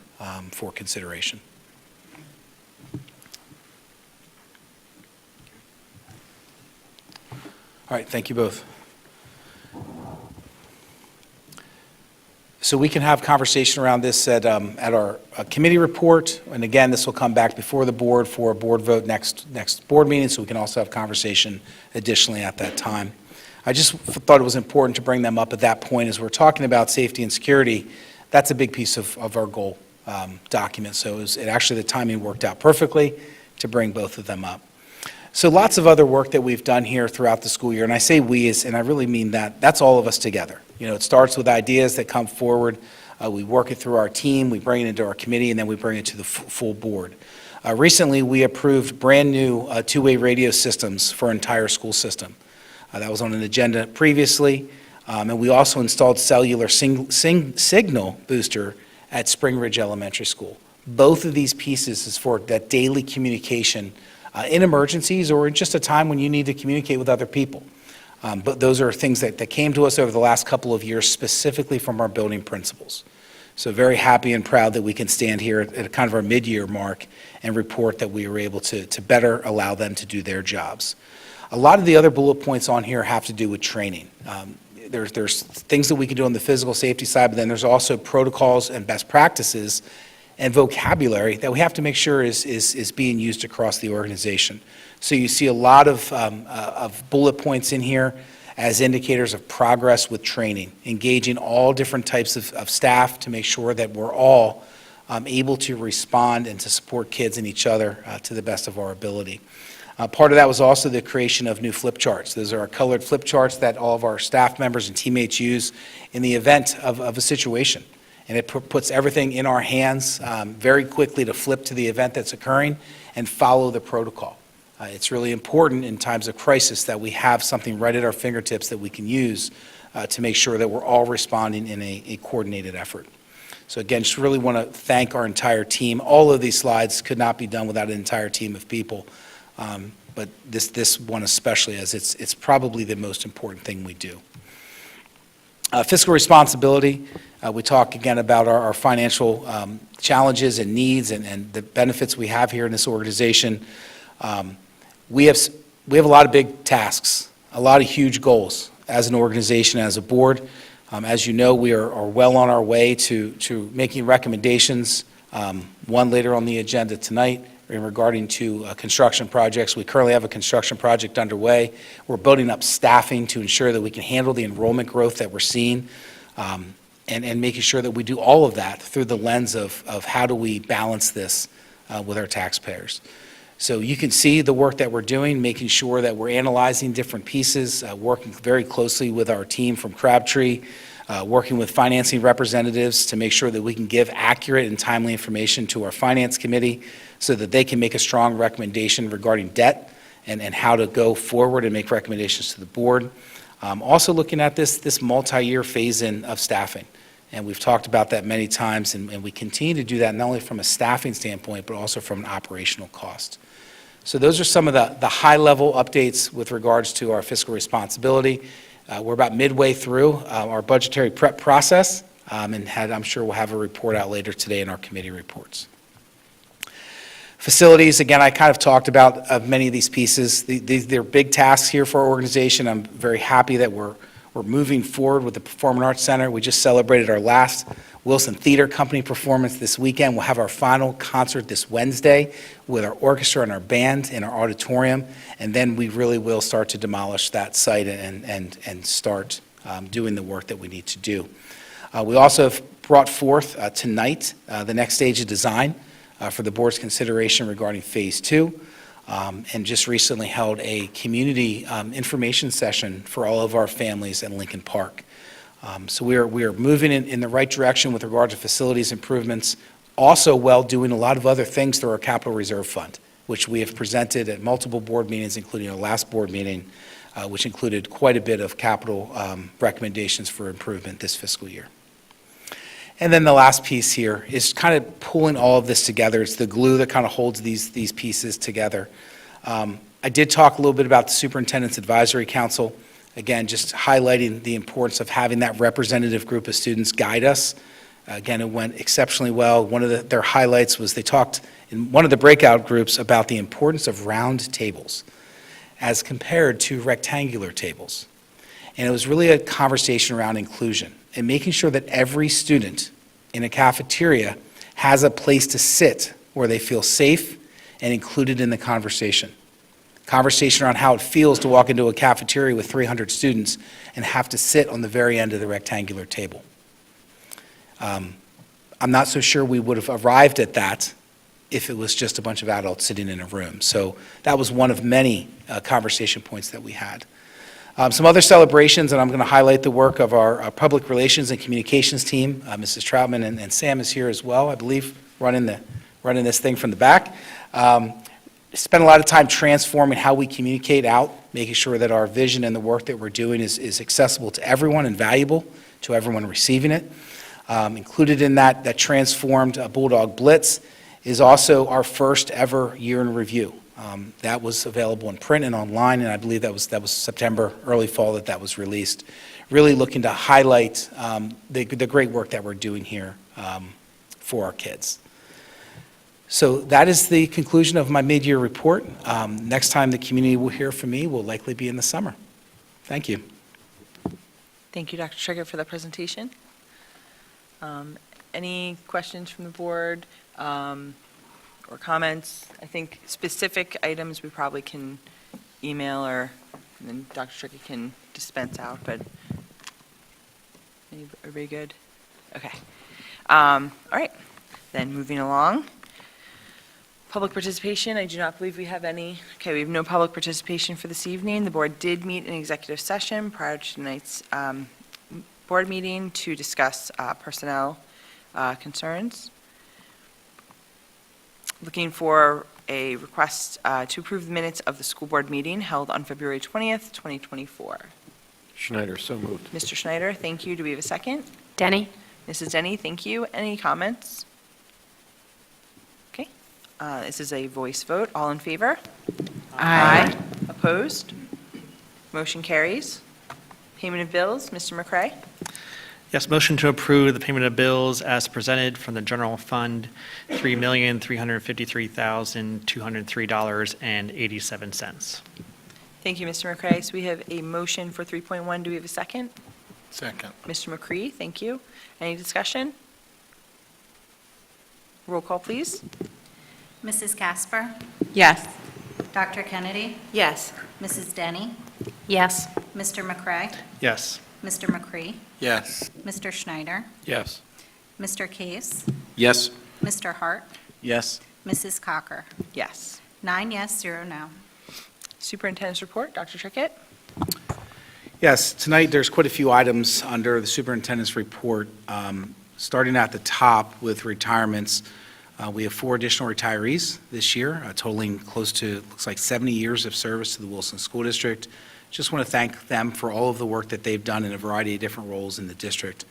for consideration. All right, thank you both. So we can have conversation around this at our committee report, and again, this will come back before the board for a board vote next board meeting, so we can also have conversation additionally at that time. I just thought it was important to bring them up at that point as we're talking about safety and security. That's a big piece of our goal document, so actually the timing worked out perfectly to bring both of them up. So lots of other work that we've done here throughout the school year, and I say we, and I really mean that. That's all of us together. You know, it starts with ideas that come forward. We work it through our team, we bring it into our committee, and then we bring it to the full board. Recently, we approved brand-new two-way radio systems for our entire school system. That was on an agenda previously, and we also installed cellular signal booster at Spring Ridge Elementary School. Both of these pieces is for that daily communication in emergencies or just a time when you need to communicate with other people. But those are things that came to us over the last couple of years, specifically from our building principals. So very happy and proud that we can stand here at kind of our mid-year mark and report that we were able to better allow them to do their jobs. A lot of the other bullet points on here have to do with training. There's things that we can do on the physical safety side, but then there's also protocols and best practices and vocabulary that we have to make sure is being used across the organization. So you see a lot of bullet points in here as indicators of progress with training, engaging all different types of staff to make sure that we're all able to respond and to support kids and each other to the best of our ability. Part of that was also the creation of new flip charts. Those are our colored flip charts that all of our staff members and teammates use in the event of a situation. And it puts everything in our hands very quickly to flip to the event that's occurring and follow the protocol. It's really important in times of crisis that we have something right at our fingertips that we can use to make sure that we're all responding in a coordinated effort. So again, just really want to thank our entire team. All of these slides could not be done without an entire team of people, but this one especially, as it's probably the most important thing we do. Fiscal responsibility. We talk again about our financial challenges and needs and the benefits we have here in this organization. We have a lot of big tasks, a lot of huge goals as an organization, as a board. As you know, we are well on our way to making recommendations, one later on the agenda tonight regarding to construction projects. We currently have a construction project underway. We're building up staffing to ensure that we can handle the enrollment growth that we're seeing, and making sure that we do all of that through the lens of how do we balance this with our taxpayers. So you can see the work that we're doing, making sure that we're analyzing different pieces, working very closely with our team from Crabtree, working with financing representatives to make sure that we can give accurate and timely information to our finance committee so that they can make a strong recommendation regarding debt and how to go forward and make recommendations to the board. Also looking at this multi-year phase-in of staffing. And we've talked about that many times, and we continue to do that not only from a staffing standpoint, but also from an operational cost. So those are some of the high-level updates with regards to our fiscal responsibility. We're about midway through our budgetary prep process, and I'm sure we'll have a report out later today in our committee reports. Facilities, again, I kind of talked about many of these pieces. They're big tasks here for our organization. I'm very happy that we're moving forward with the Performing Arts Center. We just celebrated our last Wilson Theater Company performance this weekend. We'll have our final concert this Wednesday with our orchestra and our band in our auditorium, and then we really will start to demolish that site and start doing the work that we need to do. We also have brought forth tonight the next stage of design for the board's consideration regarding Phase 2, and just recently held a community information session for all of our families in Lincoln Park. So we are moving in the right direction with regard to facilities improvements, also while doing a lot of other things through our capital reserve fund, which we have presented at multiple board meetings, including our last board meeting, which included quite a bit of capital recommendations for improvement this fiscal year. And then the last piece here is kind of pulling all of this together. It's the glue that kind of holds these pieces together. I did talk a little bit about the Superintendent's Advisory Council. Again, just highlighting the importance of having that representative group of students guide us. Again, it went exceptionally well. One of their highlights was they talked in one of the breakout groups about the importance of round tables as compared to rectangular tables. And it was really a conversation around inclusion and making sure that every student in a cafeteria has a place to sit where they feel safe and included in the conversation. Conversation around how it feels to walk into a cafeteria with 300 students and have to sit on the very end of the rectangular table. I'm not so sure we would have arrived at that if it was just a bunch of adults sitting in a room. So that was one of many conversation points that we had. Some other celebrations, and I'm going to highlight the work of our public relations and communications team. Mrs. Troutman and Sam is here as well, I believe, running this thing from the back. Spent a lot of time transforming how we communicate out, making sure that our vision and the work that we're doing is accessible to everyone and valuable to everyone receiving it. Included in that transformed Bulldog Blitz is also our first ever year in review. That was available in print and online, and I believe that was September, early fall that was released. Really looking to highlight the great work that we're doing here for our kids. So that is the conclusion of my mid-year report. Next time the community will hear from me will likely be in the summer. Thank you. Thank you, Dr. Trigger, for the presentation. Any questions from the board or comments? I think specific items we probably can email and then Dr. Trigger can dispense out, but everybody good? Okay. All right, then moving along. Public participation, I do not believe we have any. Okay, we have no public participation for this evening. The board did meet in executive session prior to tonight's board meeting to discuss personnel concerns. Looking for a request to approve the minutes of the school board meeting held on February 20th, 2024. Schneider, so moved. Mr. Schneider, thank you. Do we have a second? Denny? Mrs. Denny, thank you. Any comments? Okay, this is a voice vote. All in favor? Aye. Opposed? Motion carries. Payment of bills, Mr. McCray? Yes, motion to approve the payment of bills as presented from the general fund, $3,353,203.87. Thank you, Mr. McCray. So we have a motion for 3.1. Do we have a second? Second. Mr. McCree, thank you. Any discussion? Roll call, please. Mrs. Casper? Yes. Dr. Kennedy? Yes. Mrs. Denny? Yes. Mr. McCray? Yes. Mr. McCree? Yes. Mr. Schneider? Yes. Mr. Case? Yes. Mr. Hart? Yes. Mrs. Cocker? Yes. 9 yes, 0 no. Superintendent's report, Dr. Trickett? Yes, tonight there's quite a few items under the superintendent's report. Starting at the top with retirements, we have 4 additional retirees this year, totaling close to, looks like 70 years of service to the Wilson School District. Just want to thank them for all of the work that they've done in a variety of different roles in the district.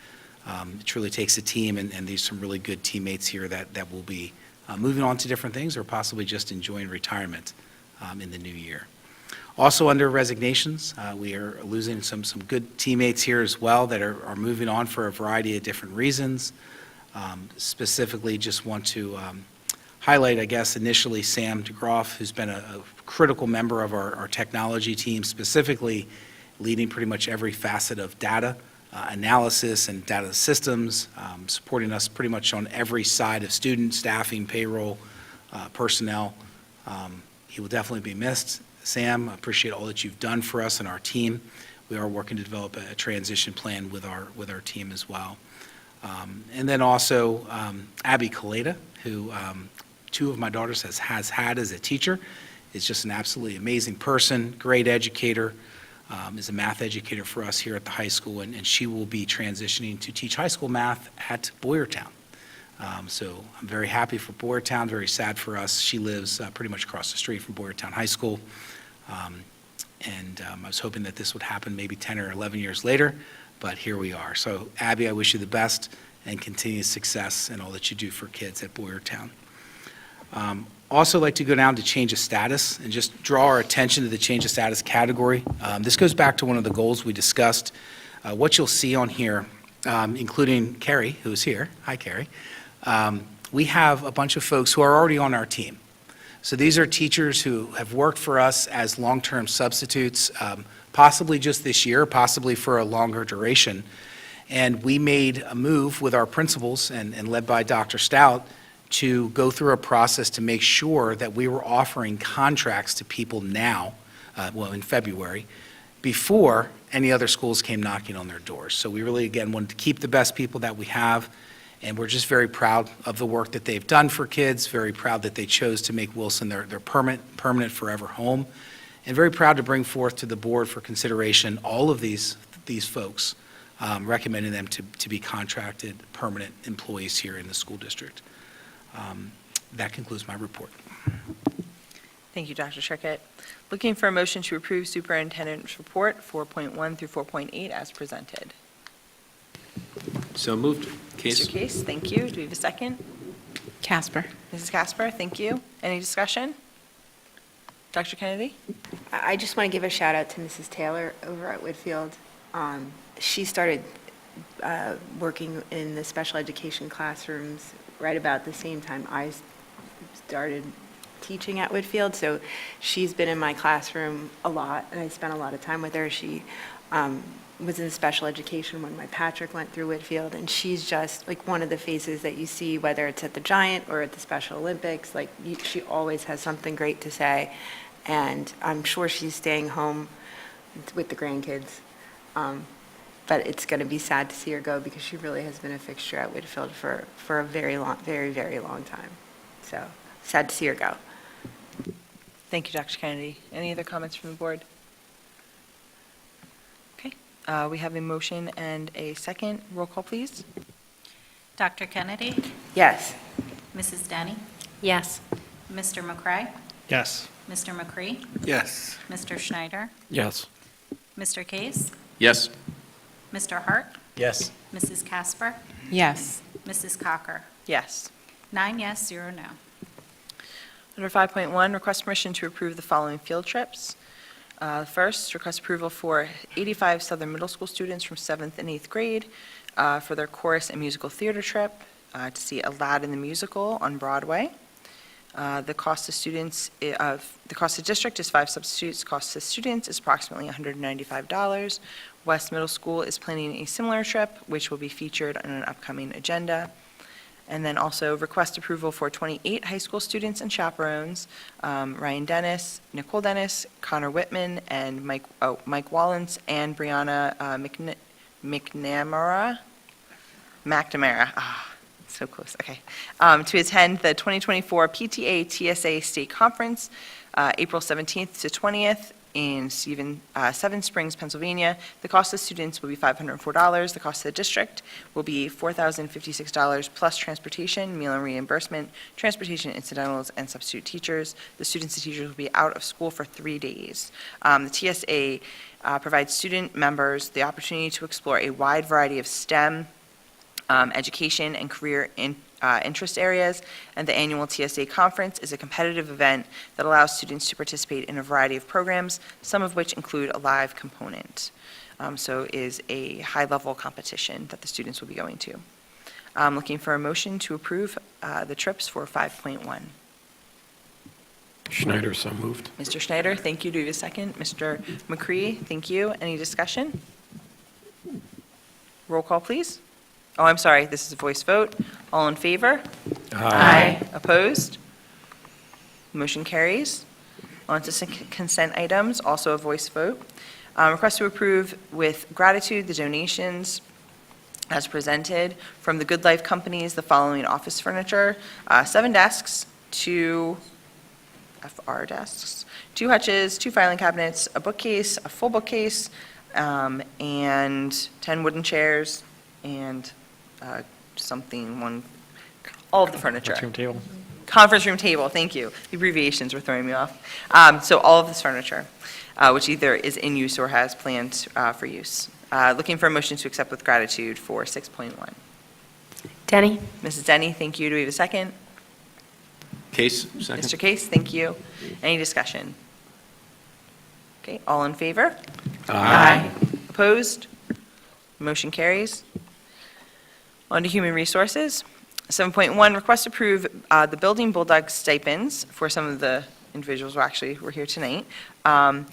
It truly takes a team, and there's some really good teammates here that will be moving on to different things or possibly just enjoying retirement in the new year. Also under resignations, we are losing some good teammates here as well that are moving on for a variety of different reasons. Specifically, just want to highlight, I guess, initially Sam DeGroff, who's been a critical member of our technology team, specifically leading pretty much every facet of data analysis and data systems, supporting us pretty much on every side of student, staffing, payroll, personnel. He will definitely be missed. Sam, I appreciate all that you've done for us and our team. We are working to develop a transition plan with our team as well. And then also Abby Kaleda, who 2 of my daughters has had as a teacher, is just an absolutely amazing person, great educator, is a math educator for us here at the high school, and she will be transitioning to teach high school math at Boyertown. So I'm very happy for Boyertown, very sad for us. She lives pretty much across the street from Boyertown High School. I was hoping that this would happen maybe 10 or 11 years later, but here we are. So Abby, I wish you the best and continued success in all that you do for kids at Boyertown. Also like to go down to change of status and just draw our attention to the change of status category. This goes back to one of the goals we discussed. What you'll see on here, including Carrie, who's here. Hi, Carrie. We have a bunch of folks who are already on our team. So these are teachers who have worked for us as long-term substitutes, possibly just this year, possibly for a longer duration. And we made a move with our principals and led by Dr. Stout to go through a process to make sure that we were offering contracts to people now, in February, before any other schools came knocking on their doors. So we really, again, wanted to keep the best people that we have, and we're just very proud of the work that they've done for kids, very proud that they chose to make Wilson their permanent forever home, and very proud to bring forth to the board for consideration all of these folks, recommending them to be contracted permanent employees here in the school district. That concludes my report. Thank you, Dr. Trickett. Looking for a motion to approve Superintendent's Report 4.1 through 4.8 as presented. So moved. Mr. Case? Case, thank you. Do we have a second? Casper. Mrs. Casper, thank you. Any discussion? Dr. Kennedy? I just want to give a shout out to Mrs. Taylor over at Whitfield. She started working in the special education classrooms right about the same time I started teaching at Whitfield, so she's been in my classroom a lot, and I spent a lot of time with her. She was in special education when my Patrick went through Whitfield, and she's just like one of the faces that you see, whether it's at the Giant or at the Special Olympics. Like, she always has something great to say, and I'm sure she's staying home with the grandkids. But it's going to be sad to see her go because she really has been a fixture at Whitfield for a very long, very long time. So sad to see her go. Thank you, Dr. Kennedy. Any other comments from the board? Okay, we have a motion and a second. Roll call, please. Dr. Kennedy? Yes. Mrs. Denny? Yes. Mr. McCray? Yes. Mr. McCree? Yes. Mr. Schneider? Yes. Mr. Case? Yes. Mr. Hart? Yes. Mrs. Casper? Yes. Mrs. Cocker? Yes. 9 yes, 0 no. Under 5.1, request permission to approve the following field trips. First, request approval for 85 Southern Middle School students from 7th and 8th grade for their chorus and musical theater trip to see Aladdin the Musical on Broadway. The cost to students, the cost to district is 5 substitutes. Cost to students is approximately $195. West Middle School is planning a similar trip, which will be featured on an upcoming agenda. And then also request approval for 28 high school students and chaperones, Ryan Dennis, Nicole Dennis, Connor Whitman, and Mike Wallens, and Brianna McNamara. So close, okay. To attend the 2024 PTA TSA State Conference, April 17th to 20th in Seven Springs, Pennsylvania. The cost of students will be $504. The cost of the district will be $4,056 plus transportation, meal and reimbursement, transportation incidentals, and substitute teachers. The students and teachers will be out of school for 3 days. The TSA provides student members the opportunity to explore a wide variety of STEM education and career interest areas, and the annual TSA conference is a competitive event that allows students to participate in a variety of programs, some of which include a live component. So it is a high-level competition that the students will be going to. I'm looking for a motion to approve the trips for 5.1. Schneider, so moved. Mr. Schneider, thank you. Do we have a second? Mr. McCree, thank you. Any discussion? Roll call, please. Oh, I'm sorry, this is a voice vote. All in favor? Opposed? Motion carries. On to consent items, also a voice vote. Request to approve with gratitude the donations as presented from the Good Life companies, the following office furniture, 7 desks, 2 FR desks, 2 hutches, 2 filing cabinets, a bookcase, a full bookcase, and 10 wooden chairs, and all of the furniture. Room table. Conference room table, thank you. The abbreviations were throwing me off. So all of this furniture, which either is in use or has plans for use. Looking for a motion to accept with gratitude for 6.1. Denny? Mrs. Denny, thank you. Do we have a second? Case, second. Mr. Case, thank you. Any discussion? Okay, all in favor? Aye. Opposed? Motion carries. On to Human Resources. 7.1, request to approve the Building Bulldog stipends for some of the individuals who actually were here tonight, at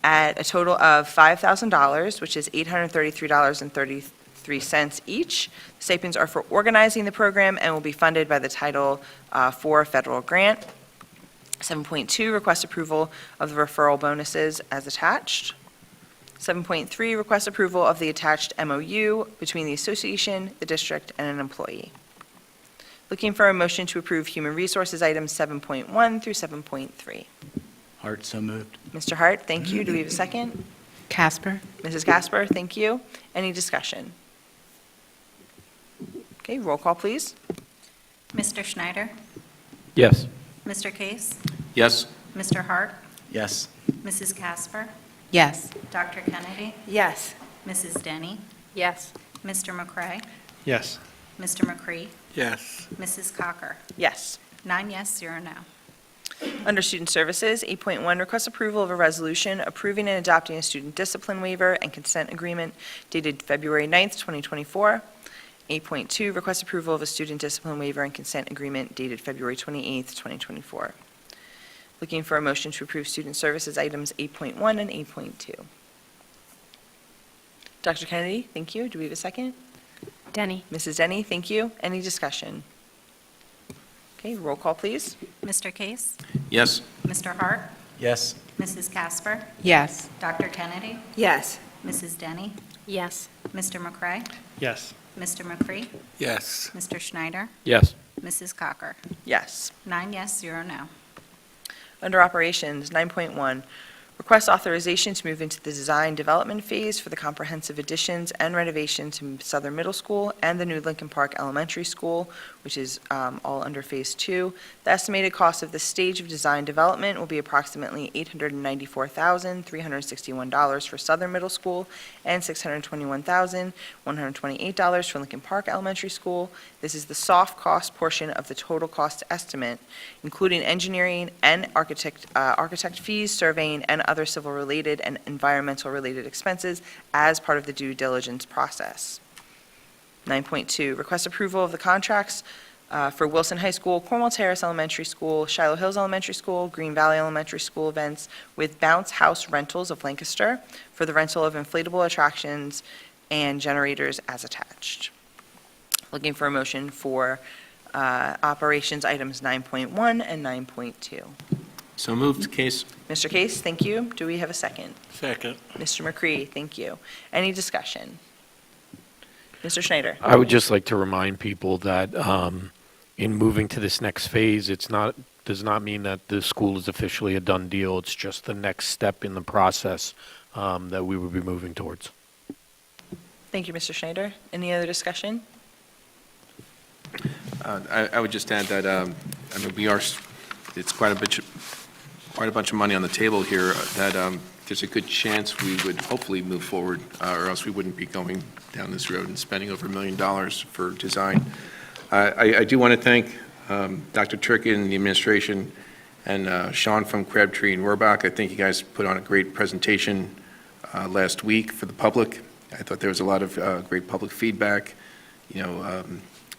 a total of $5,000, which is $833.33 each. Stipends are for organizing the program and will be funded by the Title IV federal grant. 7.2, request approval of the referral bonuses as attached. 7.3, request approval of the attached MOU between the association, the district, and an employee. Looking for a motion to approve Human Resources items 7.1 through 7.3. Hart, so moved. Mr. Hart, thank you. Do we have a second? Casper? Mrs. Casper, thank you. Any discussion? Okay, roll call, please. Mr. Schneider? Yes. Mr. Case? Yes. Mr. Hart? Yes. Mrs. Casper? Yes. Dr. Kennedy? Yes. Mrs. Denny? Yes. Mr. McCray? Yes. Mr. McCree? Yes. Mrs. Cocker? Yes. 9 yes, 0 no. Under Student Services, 8.1, request approval of a resolution approving and adopting a student discipline waiver and consent agreement dated February 9th, 2024. 8.2, request approval of a student discipline waiver and consent agreement dated February 28th, 2024. Looking for a motion to approve Student Services items 8.1 and 8.2. Dr. Kennedy, thank you. Do we have a second? Denny? Mrs. Denny, thank you. Any discussion? Okay, roll call, please. Mr. Case? Yes. Mr. Hart? Yes. Mrs. Casper? Yes. Dr. Kennedy? Yes. Mrs. Denny? Yes. Mr. McCray? Yes. Mr. McCree? Yes. Mr. Schneider? Yes. Mrs. Cocker? Yes. 9 yes, 0 no. Under Operations, 9.1, request authorization to move into the design development phase for the comprehensive additions and renovation to Southern Middle School and the new Lincoln Park Elementary School, which is all under Phase 2. The estimated cost of this stage of design development will be approximately $894,361 for Southern Middle School and $621,128 for Lincoln Park Elementary School. This is the soft cost portion of the total cost estimate, including engineering and architect fees, surveying, and other civil-related and environmental-related expenses as part of the due diligence process. 9.2, request approval of the contracts for Wilson High School, Cornwall Terrace Elementary School, Shiloh Hills Elementary School, Green Valley Elementary School events with Bounce House Rentals of Lancaster for the rental of inflatable attractions and generators as attached. Looking for a motion for operations items 9.1 and 9.2. So moved. Case. Mr. Case, thank you. Do we have a second? Second. Mr. McCree, thank you. Any discussion? Mr. Schneider? I would just like to remind people that in moving to this next phase, does not mean that the school is officially a done deal. It's just the next step in the process that we would be moving towards. Thank you, Mr. Schneider. Any other discussion? I would just add that, it's quite a bunch of money on the table here, that there's a good chance we would hopefully move forward, or else we wouldn't be going down this road and spending over $1 million for design. I do want to thank Dr. Trickett and the administration and Sean from Crabtree and Rohrbach. I think you guys put on a great presentation last week for the public. I thought there was a lot of great public feedback,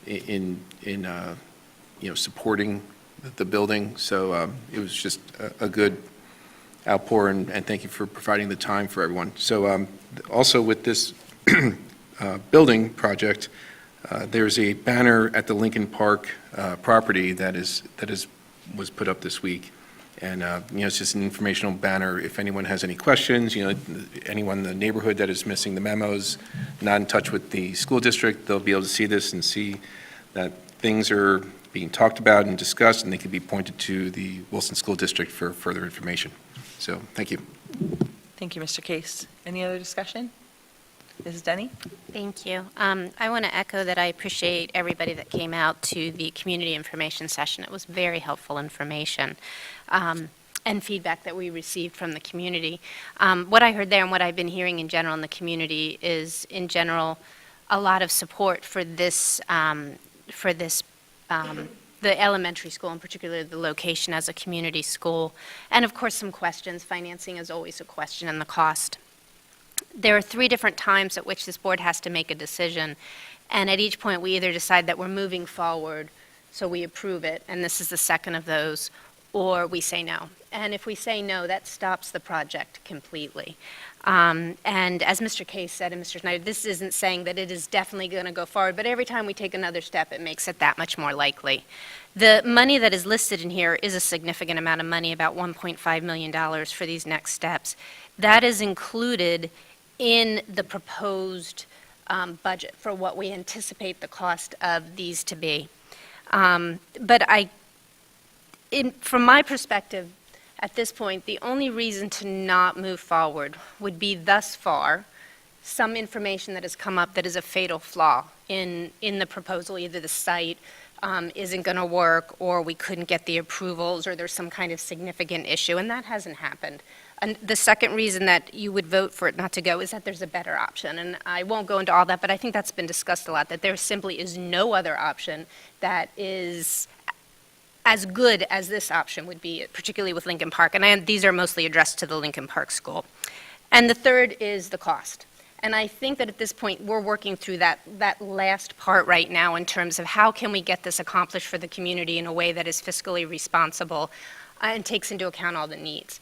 in supporting the building. So it was just a good outpour, and thank you for providing the time for everyone. So also with this building project, there's a banner at the Lincoln Park property that was put up this week. And, it's just an informational banner. If anyone has any questions, anyone in the neighborhood that is missing the memos, not in touch with the school district, they'll be able to see this and see that things are being talked about and discussed, and they can be pointed to the Wilson School District for further information. So, thank you. Thank you, Mr. Case. Any other discussion? Mrs. Denny? Thank you. I want to echo that I appreciate everybody that came out to the community information session. It was very helpful information and feedback that we received from the community. What I heard there and what I've been hearing in general in the community is, in general, a lot of support for this, the elementary school, in particular the location as a community school, and of course some questions. Financing is always a question, and the cost. There are 3 different times at which this board has to make a decision, and at each point we either decide that we're moving forward, so we approve it, and this is the second of those, or we say no. And if we say no, that stops the project completely. And as Mr. Case said, and Mr. Schneider, this isn't saying that it is definitely going to go forward, but every time we take another step, it makes it that much more likely. The money that is listed in here is a significant amount of money, about $1.5 million for these next steps. That is included in the proposed budget for what we anticipate the cost of these to be. But from my perspective, at this point, the only reason to not move forward would be thus far some information that has come up that is a fatal flaw in the proposal. Either the site isn't going to work, or we couldn't get the approvals, or there's some kind of significant issue, and that hasn't happened. And the second reason that you would vote for it not to go is that there's a better option. And I won't go into all that, but I think that's been discussed a lot, that there simply is no other option that is as good as this option would be, particularly with Lincoln Park. And these are mostly addressed to the Lincoln Park School. And the third is the cost. And I think that at this point, we're working through that last part right now in terms of how can we get this accomplished for the community in a way that is fiscally responsible and takes into account all the needs.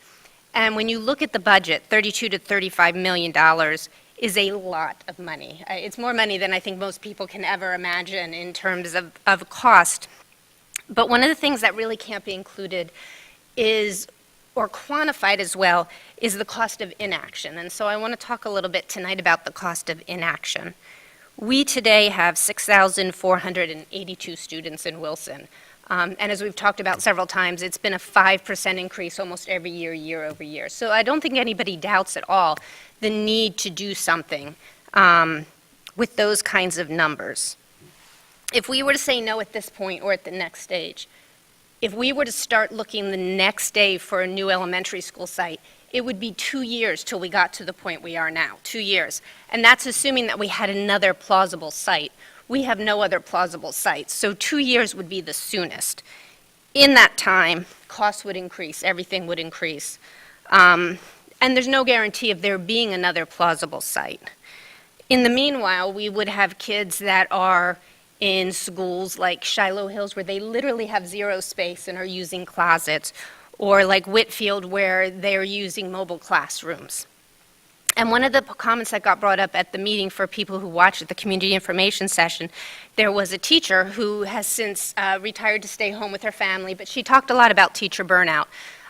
And when you look at the budget, $32 to $35 million is a lot of money. It's more money than I think most people can ever imagine in terms of cost. But one of the things that really can't be included is, or quantified as well, is the cost of inaction. And so I want to talk a little bit tonight about the cost of inaction. We today have 6,482 students in Wilson. And as we've talked about several times, it's been a 5% increase almost every year, year over year. So I don't think anybody doubts at all the need to do something with those kinds of numbers. If we were to say no at this point or at the next stage, if we were to start looking the next day for a new elementary school site, it would be 2 years till we got to the point we are now, 2 years. And that's assuming that we had another plausible site. We have no other plausible sites, so 2 years would be the soonest. In that time, costs would increase, everything would increase. And there's no guarantee of there being another plausible site. In the meanwhile, we would have kids that are in schools like Shiloh Hills, where they literally have zero space and are using closets, or like Whitfield, where they're using mobile classrooms. And one of the comments that got brought up at the meeting for people who watched the community information session, there was a teacher who has since retired to stay home with her family, but she talked a lot about teacher burnout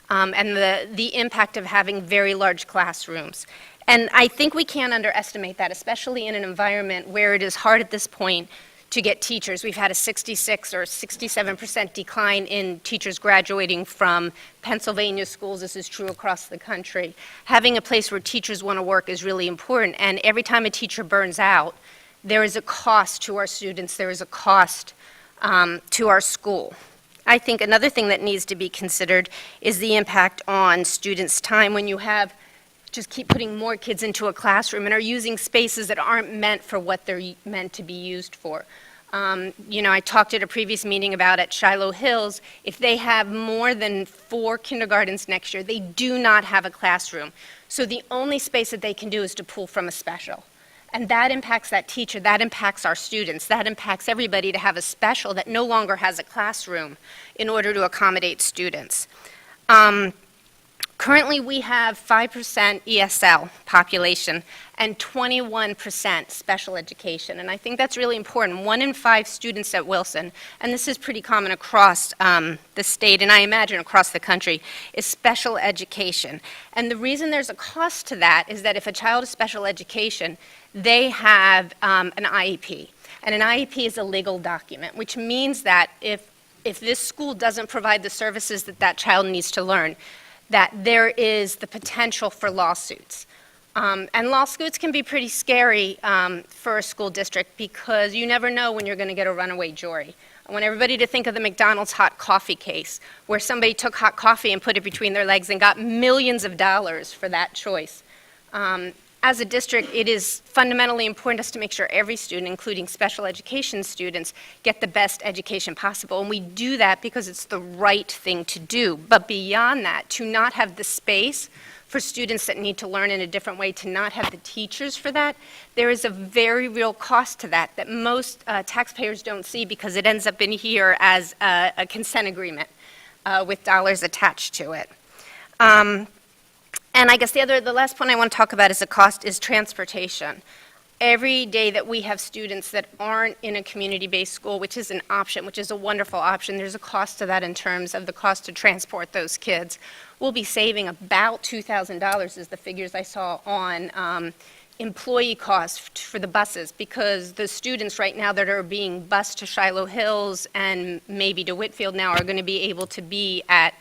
and the impact of having very large classrooms. And I think we can't underestimate that, especially in an environment where it is hard at this point to get teachers. We've had a 66 or 67% decline in teachers graduating from Pennsylvania schools. This is true across the country. Having a place where teachers want to work is really important, and every time a teacher burns out, there is a cost to our students, there is a cost to our school. I think another thing that needs to be considered is the impact on students' time when you have just keep putting more kids into a classroom and are using spaces that aren't meant for what they're meant to be used for. I talked at a previous meeting about at Shiloh Hills, if they have more than 4 kindergartens next year, they do not have a classroom. So the only space that they can do is to pull from a special. And that impacts that teacher, that impacts our students, that impacts everybody to have a special that no longer has a classroom in order to accommodate students. Currently, we have 5% ESL population and 21% special education, and I think that's really important. 1 in 5 students at Wilson, and this is pretty common across the state, and I imagine across the country, is special education. And the reason there's a cost to that is that if a child is special education, they have an IEP. And an IEP is a legal document, which means that if this school doesn't provide the services that that child needs to learn, that there is the potential for lawsuits. And lawsuits can be pretty scary for a school district because you never know when you're going to get a runaway jury. I want everybody to think of the McDonald's hot coffee case, where somebody took hot coffee and put it between their legs and got millions of dollars for that choice. As a district, it is fundamentally important to us to make sure every student, including special education students, get the best education possible. And we do that because it's the right thing to do. But beyond that, to not have the space for students that need to learn in a different way, to not have the teachers for that, there is a very real cost to that that most taxpayers don't see because it ends up in here as a consent agreement with dollars attached to it. And I guess the last point I want to talk about is the cost is transportation. Every day that we have students that aren't in a community-based school, which is an option, which is a wonderful option, there's a cost to that in terms of the cost to transport those kids. We'll be saving about $2,000 is the figures I saw on employee costs for the buses, because the students right now that are being bused to Shiloh Hills and maybe to Whitfield now are going to be able to be at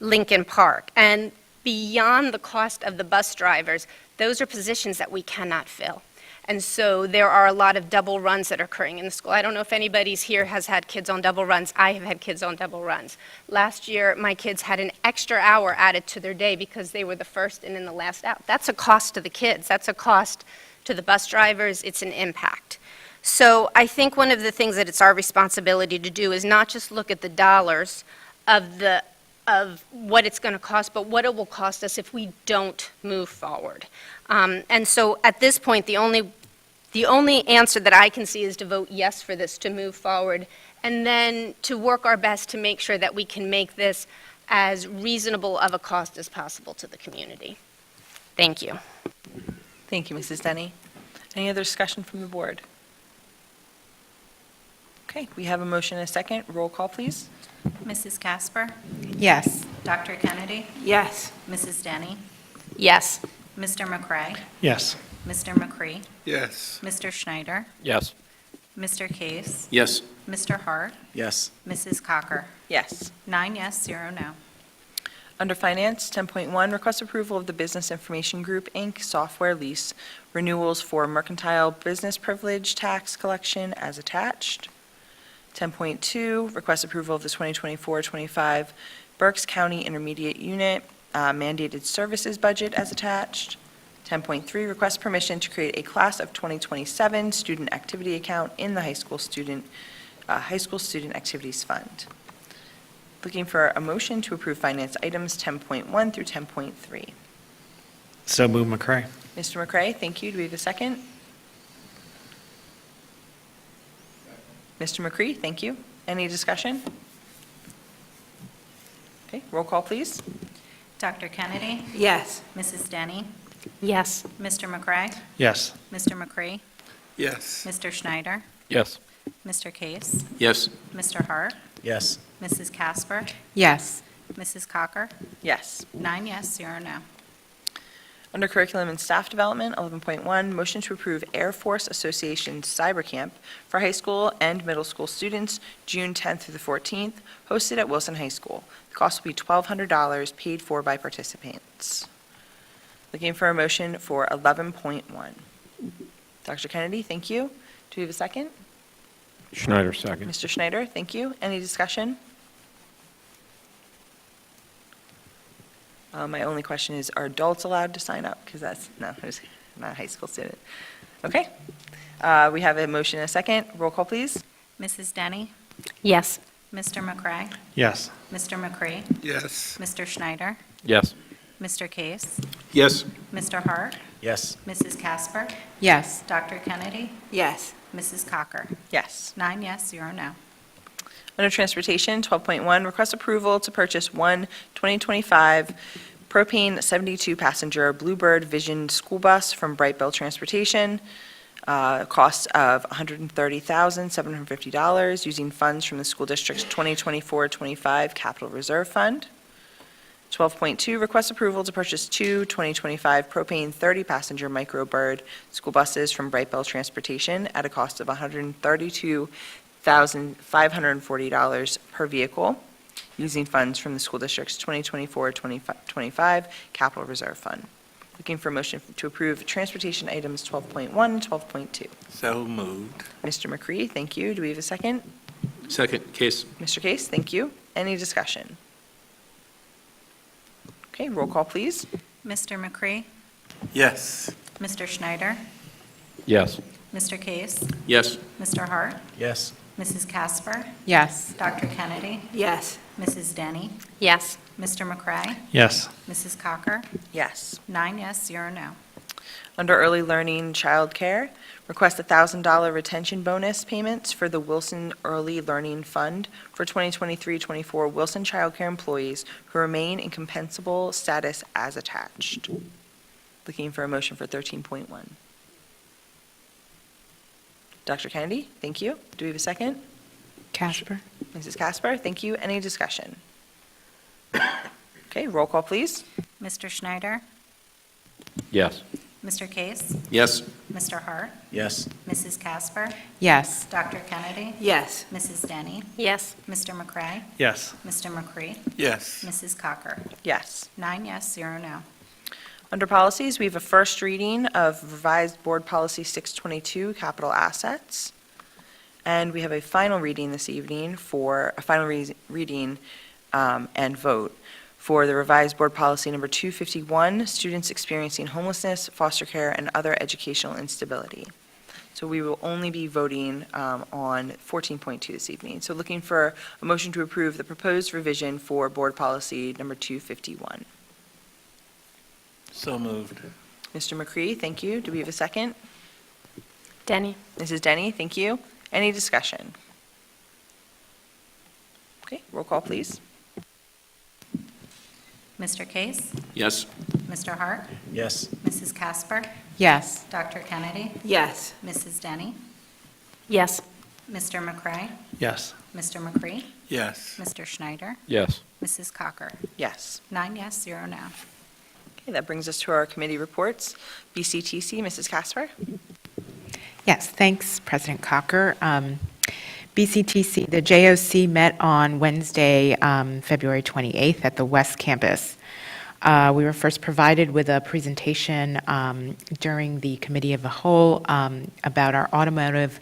Lincoln Park. And beyond the cost of the bus drivers, those are positions that we cannot fill. And so there are a lot of double runs that are occurring in the school. I don't know if anybody's here has had kids on double runs. I have had kids on double runs. Last year, my kids had an extra hour added to their day because they were the first in and the last out. That's a cost to the kids. That's a cost to the bus drivers. It's an impact. So I think one of the things that it's our responsibility to do is not just look at the dollars of what it's going to cost, but what it will cost us if we don't move forward. And so at this point, the only answer that I can see is to vote yes for this, to move forward, and then to work our best to make sure that we can make this as reasonable of a cost as possible to the community. Thank you. Thank you, Mrs. Denny. Any other discussion from the board? Okay, we have a motion and a second. Roll call, please. Mrs. Casper? Yes. Dr. Kennedy? Yes. Mrs. Denny? Yes. Mr. McCray? Yes. Mr. McCree? Yes. Mr. Schneider? Yes. Mr. Case? Yes. Mr. Hart? Yes. Mrs. Cocker? Yes. 9 yes, 0 no. Under Finance, 10.1, request approval of the Business Information Group, Inc. software lease renewals for mercantile business privilege tax collection as attached. 10.2, request approval of the 2024-25 Berks County Intermediate Unit mandated services budget as attached. 10.3, request permission to create a class of 2027 student activity account in the high school student activities fund. Looking for a motion to approve finance items 10.1 through 10.3. So move McCray. Mr. McCray, thank you. Do we have a second? Mr. McCree, thank you. Any discussion? Okay, roll call, please. Dr. Kennedy? Yes. Mrs. Denny? Yes. Mr. McCray? Yes. Mr. McCree? Yes. Mr. Schneider? Yes. Mr. Case? Yes. Mr. Hart? Yes. Mrs. Casper? Yes. Mrs. Cocker? Yes. 9 yes, 0 no. Under Curriculum and Staff Development, 11.1, motion to approve Air Force Association Cyber Camp for high school and middle school students, June 10th through the 14th, hosted at Wilson High School. The cost will be $1,200, paid for by participants. Looking for a motion for 11.1. Dr. Kennedy, thank you. Do we have a second? Schneider, second. Mr. Schneider, thank you. Any discussion? My only question is, are adults allowed to sign up? Because that's, no, I'm not a high school student. Okay. We have a motion and a second. Roll call, please. Mrs. Denny? Yes. Mr. McCray? Yes. Mr. McCree? Yes. Mr. Schneider? Yes. Mr. Case? Yes. Mr. Hart? Yes. Mrs. Casper? Yes. Dr. Kennedy? Yes. Mrs. Cocker? Yes. 9 yes, 0 no. Under Transportation, 12.1, request approval to purchase one 2025 propane 72-passenger Bluebird Vision school bus from Brightbell Transportation, cost of $130,750, using funds from the school district's 2024-25 capital reserve fund. 12.2, request approval to purchase two 2025 propane 30-passenger Microbird school buses from Bright Bell Transportation at a cost of $132,540 per vehicle, using funds from the school district's 2024-25 capital reserve fund. Looking for a motion to approve transportation items 12.1 and 12.2. So moved. Mr. McCree, thank you. Do we have a second? Second, Case. Mr. Case, thank you. Any discussion? Okay, roll call, please. Mr. McCree? Yes. Mr. Schneider? Yes. Mr. Case? Yes. Mr. Hart? Yes. Mrs. Casper? Yes. Dr. Kennedy? Yes. Mrs. Denny? Yes. Mr. McCray? Yes. Mrs. Cocker? Yes. 9 yes, 0 no. Under early learning childcare, request $1,000 retention bonus payments for the Wilson Early Learning Fund for 2023-24 Wilson childcare employees who remain in compensable status as attached. Looking for a motion for 13.1. Dr. Kennedy, thank you. Do we have a second? Casper? Mrs. Casper, thank you. Any discussion? Okay, roll call, please. Mr. Schneider? Yes. Mr. Case? Yes. Mr. Hart? Yes. Mrs. Casper? Yes. Dr. Kennedy? Yes. Mrs. Denny? Yes. Mr. McCray? Yes. Mr. McCree? Yes. Mrs. Cocker? Yes. 9 yes, 0 no. Under policies, we have a first reading of revised Board Policy 622, capital assets. And we have a final reading this evening for, a final reading and vote for the revised Board Policy number 251, students experiencing homelessness, foster care, and other educational instability. So we will only be voting on 14.2 this evening. So looking for a motion to approve the proposed revision for Board Policy number 251. So moved. Mr. McCree, thank you. Do we have a second? Denny? Mrs. Denny, thank you. Any discussion? Okay, roll call, please. Mr. Case? Yes. Mr. Hart? Yes. Mrs. Casper? Yes. Dr. Kennedy? Yes. Mrs. Denny? Yes. Mr. McCray? Yes. Mr. McCree? Yes. Mr. Schneider? Yes. Mrs. Cocker? Yes. 9 yes, 0 no. Okay, that brings us to our committee reports. BCTC, Mrs. Casper? Yes, thanks, President Cocker. BCTC, the JOC met on Wednesday, February 28th at the West Campus. We were first provided with a presentation during the Committee of the Whole about our automotive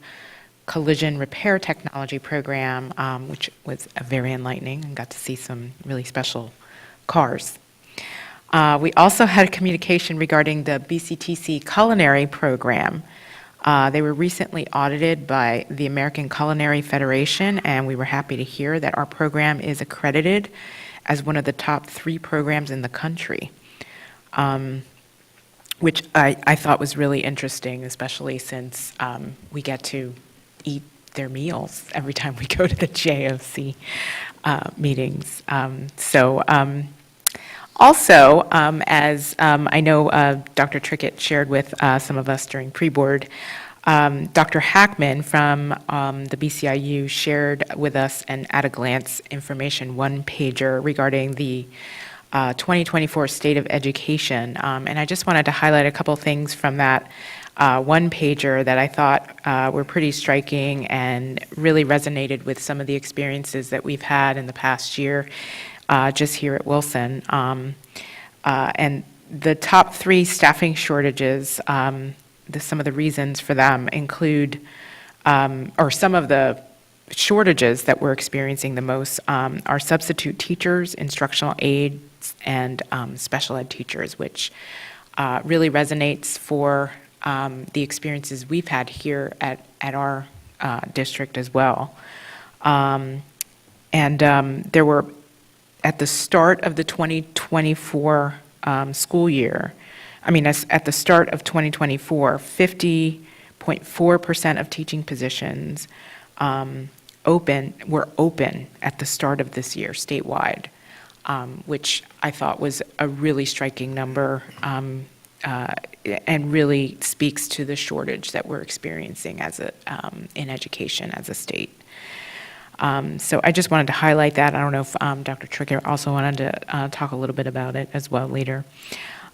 collision repair technology program, which was very enlightening and got to see some really special cars. We also had a communication regarding the BCTC culinary program. They were recently audited by the American Culinary Federation, and we were happy to hear that our program is accredited as one of the top 3 programs in the country, which I thought was really interesting, especially since we get to eat their meals every time we go to the JOC meetings. Also, as I know Dr. Trickett shared with some of us during pre-board, Dr. Hackman from the BCIU shared with us an at-a-glance information one-pager regarding the 2024 State of Education. And I just wanted to highlight a couple things from that one-pager that I thought were pretty striking and really resonated with some of the experiences that we've had in the past year just here at Wilson. And the top 3 staffing shortages, some of the reasons for them include, or some of the shortages that we're experiencing the most are substitute teachers, instructional aides, and special ed teachers, which really resonates for the experiences we've had here at our district as well. And there were, at the start of the 2024 school year, at the start of 2024, 50.4% of teaching positions were open at the start of this year statewide, which I thought was a really striking number and really speaks to the shortage that we're experiencing in education as a state. So I just wanted to highlight that. I don't know if Dr. Trickett also wanted to talk a little bit about it as well later.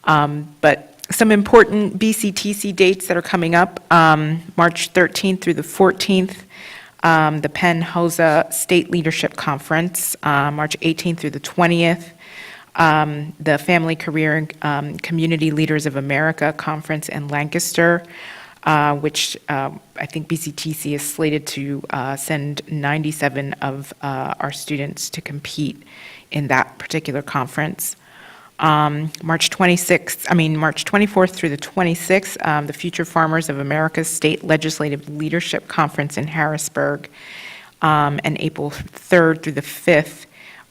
But some important BCTC dates that are coming up, March 13th through the 14th, the Penn HOSA State Leadership Conference, March 18th through the 20th, the Family Career and Community Leaders of America Conference in Lancaster, which I think BCTC is slated to send 97 of our students to compete in that particular conference. March 24th through the 26th, the Future Farmers of America's State Legislative Leadership Conference in Harrisburg, and April 3rd through the 5th,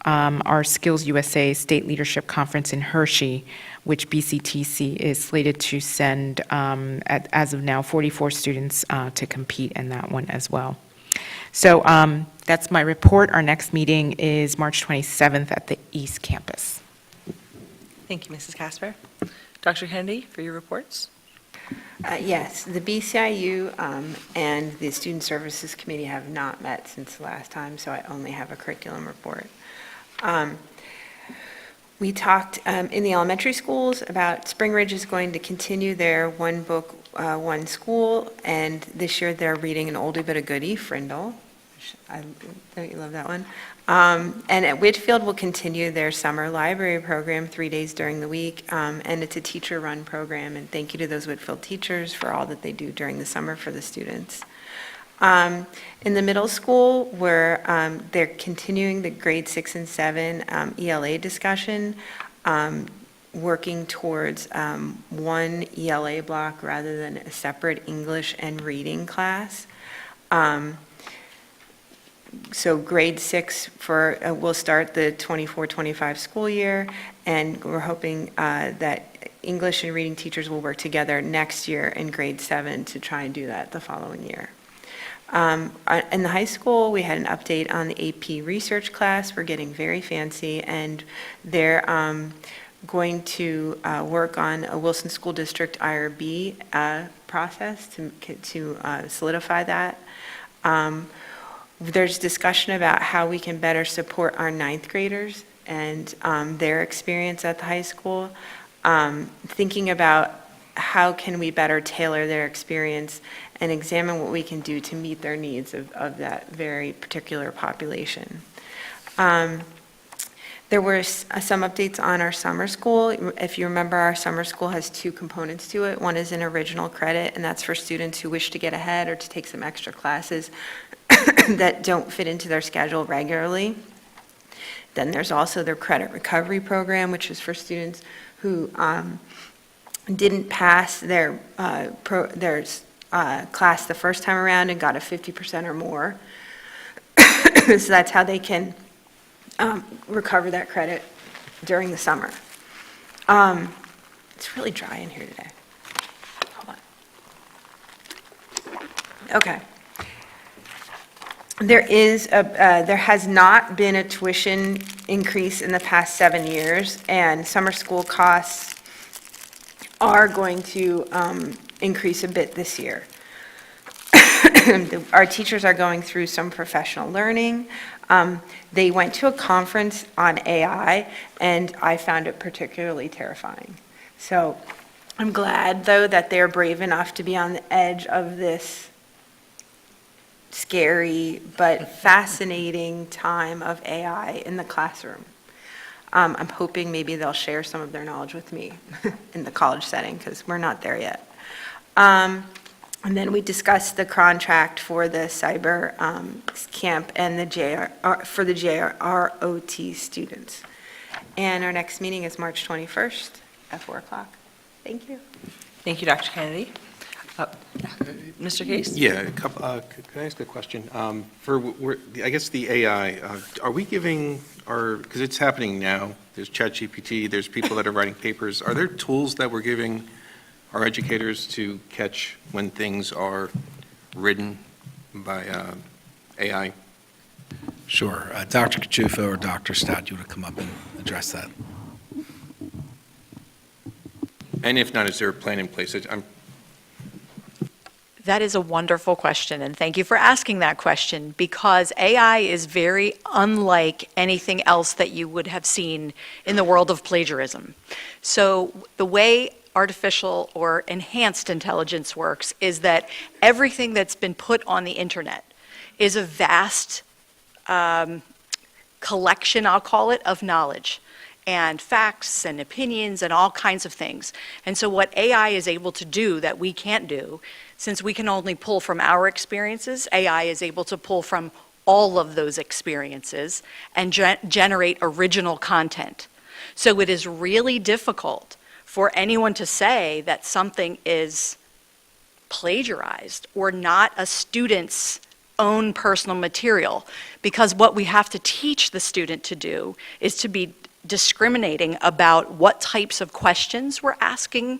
our Skills USA State Leadership Conference in Hershey, which BCTC is slated to send, as of now, 44 students to compete in that one as well. So that's my report. Our next meeting is March 27th at the East Campus. Thank you, Mrs. Casper. Dr. Kennedy, for your reports. Yes, the BCIU and the Student Services Committee have not met since the last time, so I only have a curriculum report. We talked in the elementary schools about Spring Ridge is going to continue their one book, one school, and this year they're reading an oldie but a goodie, Frindle. Don't you love that one? And at Whitfield will continue their summer library program 3 days during the week, and it's a teacher-run program, and thank you to those Whitfield teachers for all that they do during the summer for the students. In the middle school, where they're continuing the grade 6 and 7 ELA discussion, working towards one ELA block rather than a separate English and reading class. So grade 6 will start the 24-25 school year, and we're hoping that English and reading teachers will work together next year in grade 7 to try and do that the following year. In the high school, we had an update on the AP research class. We're getting very fancy, and they're going to work on a Wilson School District IRB process to solidify that. There's discussion about how we can better support our ninth graders and their experience at the high school, thinking about how can we better tailor their experience and examine what we can do to meet their needs of that very particular population. There were some updates on our summer school. If you remember, our summer school has two components to it. One is an original credit, and that's for students who wish to get ahead or to take some extra classes that don't fit into their schedule regularly. Then there's also their credit recovery program, which is for students who didn't pass their class the first time around and got a 50% or more. So that's how they can recover that credit during the summer. It's really dry in here today. Hold on. Okay. There has not been a tuition increase in the past 7 years, and summer school costs are going to increase a bit this year. Our teachers are going through some professional learning. They went to a conference on AI, and I found it particularly terrifying. So I'm glad, though, that they're brave enough to be on the edge of this scary but fascinating time of AI in the classroom. I'm hoping maybe they'll share some of their knowledge with me in the college setting, because we're not there yet. And then we discussed the contract for the cyber camp and for the JROT students. And our next meeting is March 21st at 4 o'clock. Thank you. Thank you, Dr. Kennedy. Mr. Case? Yeah, can I ask a question? I guess the AI, are we giving because it's happening now, there's ChatGPT, there's people that are writing papers, are there tools that we're giving our educators to catch when things are written by AI? Sure. Dr. Caciuffo or Dr. Stout, you want to come up and address that? And if not, is there a plan in place? That is a wonderful question, and thank you for asking that question, because AI is very unlike anything else that you would have seen in the world of plagiarism. So the way artificial or enhanced intelligence works is that everything that's been put on the internet is a vast collection, I'll call it, of knowledge and facts and opinions and all kinds of things. And so what AI is able to do that we can't do, since we can only pull from our experiences, AI is able to pull from all of those experiences and generate original content. So it is really difficult for anyone to say that something is plagiarized or not a student's own personal material, because what we have to teach the student to do is to be discriminating about what types of questions we're asking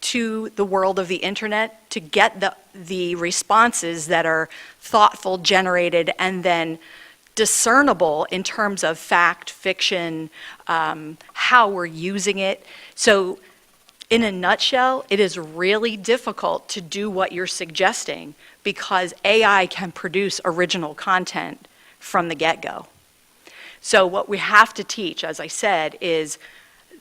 to the world of the internet to get the responses that are thoughtful, generated, and then discernible in terms of fact, fiction, how we're using it. So in a nutshell, it is really difficult to do what you're suggesting because AI can produce original content from the get-go. So what we have to teach, as I said, is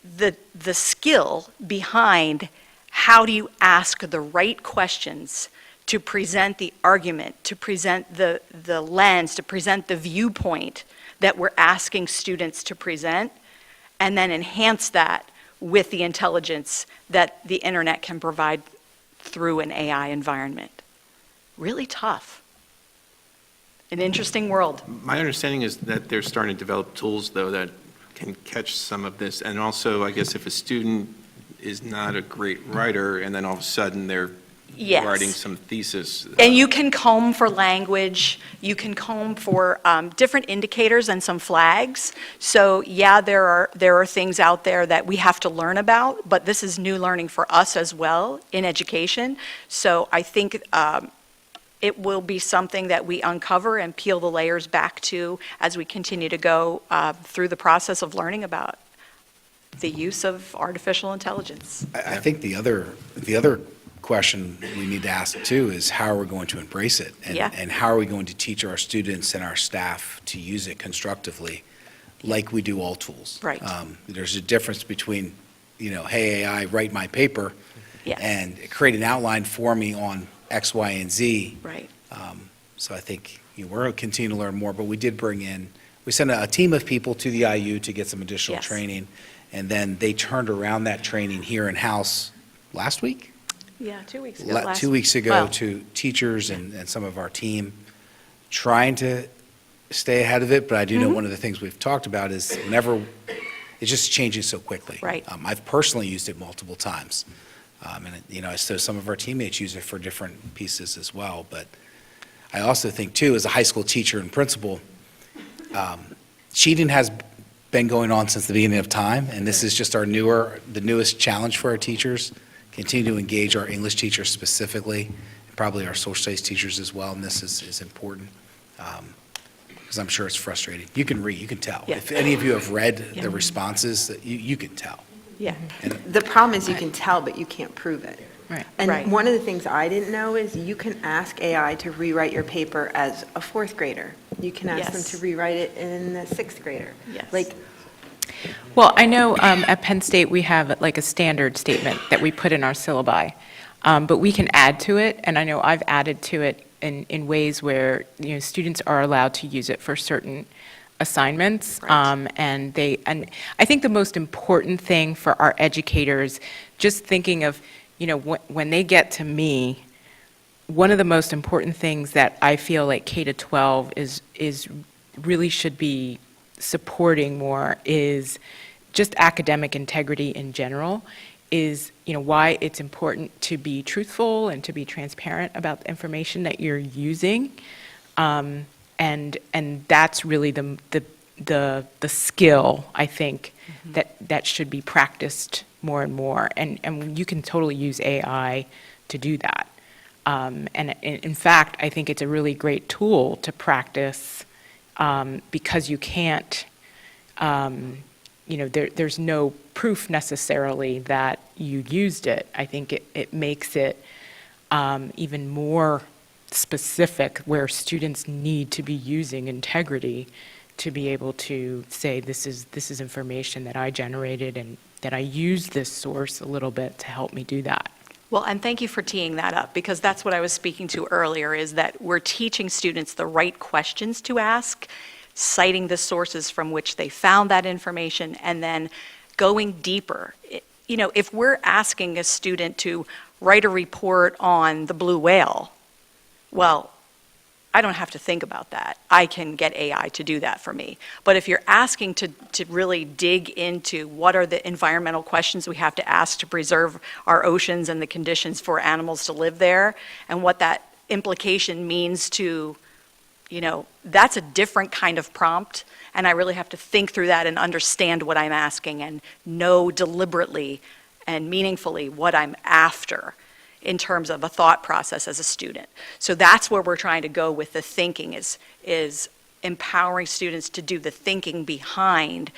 the skill behind how do you ask the right questions to present the argument, to present the lens, to present the viewpoint that we're asking students to present, and then enhance that with the intelligence that the internet can provide through an AI environment. Really tough. An interesting world. My understanding is that they're starting to develop tools, though, that can catch some of this. And also, I guess if a student is not a great writer, and then all of a sudden they're Yes. writing some thesis. And you can comb for language, you can comb for different indicators and some flags. So yeah, there are things out there that we have to learn about, but this is new learning for us as well in education. So I think it will be something that we uncover and peel the layers back to as we continue to go through the process of learning about the use of artificial intelligence. I think the other question we need to ask too is how are we going to embrace it? And how are we going to teach our students and our staff to use it constructively like we do all tools? Right. There's a difference between, hey, AI, write my paper Yes. and create an outline for me on X, Y, and Z. Right. So I think we're going to continue to learn more, but we sent a team of people to the IU to get some additional Yes. training, and then they turned around that training here in-house last week? Yeah, 2 weeks ago. 2 weeks ago Well, to teachers and some of our team, trying to stay ahead of it, but I do know one of the things we've talked about is it's just changing so quickly. Right. I've personally used it multiple times. So some of our teammates use it for different pieces as well. But I also think too, as a high school teacher and principal, cheating has been going on since the beginning of time, and this is just the newest challenge for our teachers. Continue to engage our English teachers specifically, and probably our social studies teachers as well, and this is important, because I'm sure it's frustrating. You can read, you can tell. Yeah. If any of you have read the responses, you can tell. Yeah. The problem is you can tell, but you can't prove it. Right. And Right. one of the things I didn't know is you can ask AI to rewrite your paper as a fourth grader. You can ask them Yes. to rewrite it in the sixth grader. Yes. Like, Well, I know at Penn State, we have like a standard statement that we put in our syllabi, but we can add to it, and I know I've added to it in ways where, students are allowed to use it for certain assignments. Right. And I think the most important thing for our educators, just thinking of, when they get to me, one of the most important things that I feel like K-12 is really should be supporting more is just academic integrity in general, is why it's important to be truthful and to be transparent about the information that you're using, and that's really the skill, I think, that should be practiced more and more, and you can totally use AI to do that. And in fact, I think it's a really great tool to practice, because you can't, there's no proof necessarily that you used it. I think it makes it even more specific, where students need to be using integrity to be able to say, this is information that I generated and that I used this source a little bit to help me do that. Well, and thank you for teeing that up, because that's what I was speaking to earlier, is that we're teaching students the right questions to ask, citing the sources from which they found that information, and then going deeper. You know, if we're asking a student to write a report on the blue whale, well, I don't have to think about that. I can get AI to do that for me. But if you're asking to really dig into what are the environmental questions we have to ask to preserve our oceans and the conditions for animals to live there, and what that implication means to, you know, that's a different kind of prompt. And I really have to think through that and understand what I'm asking and know deliberately and meaningfully what I'm after in terms of a thought process as a student. So that's where we're trying to go with the thinking, is empowering students to do the thinking behind,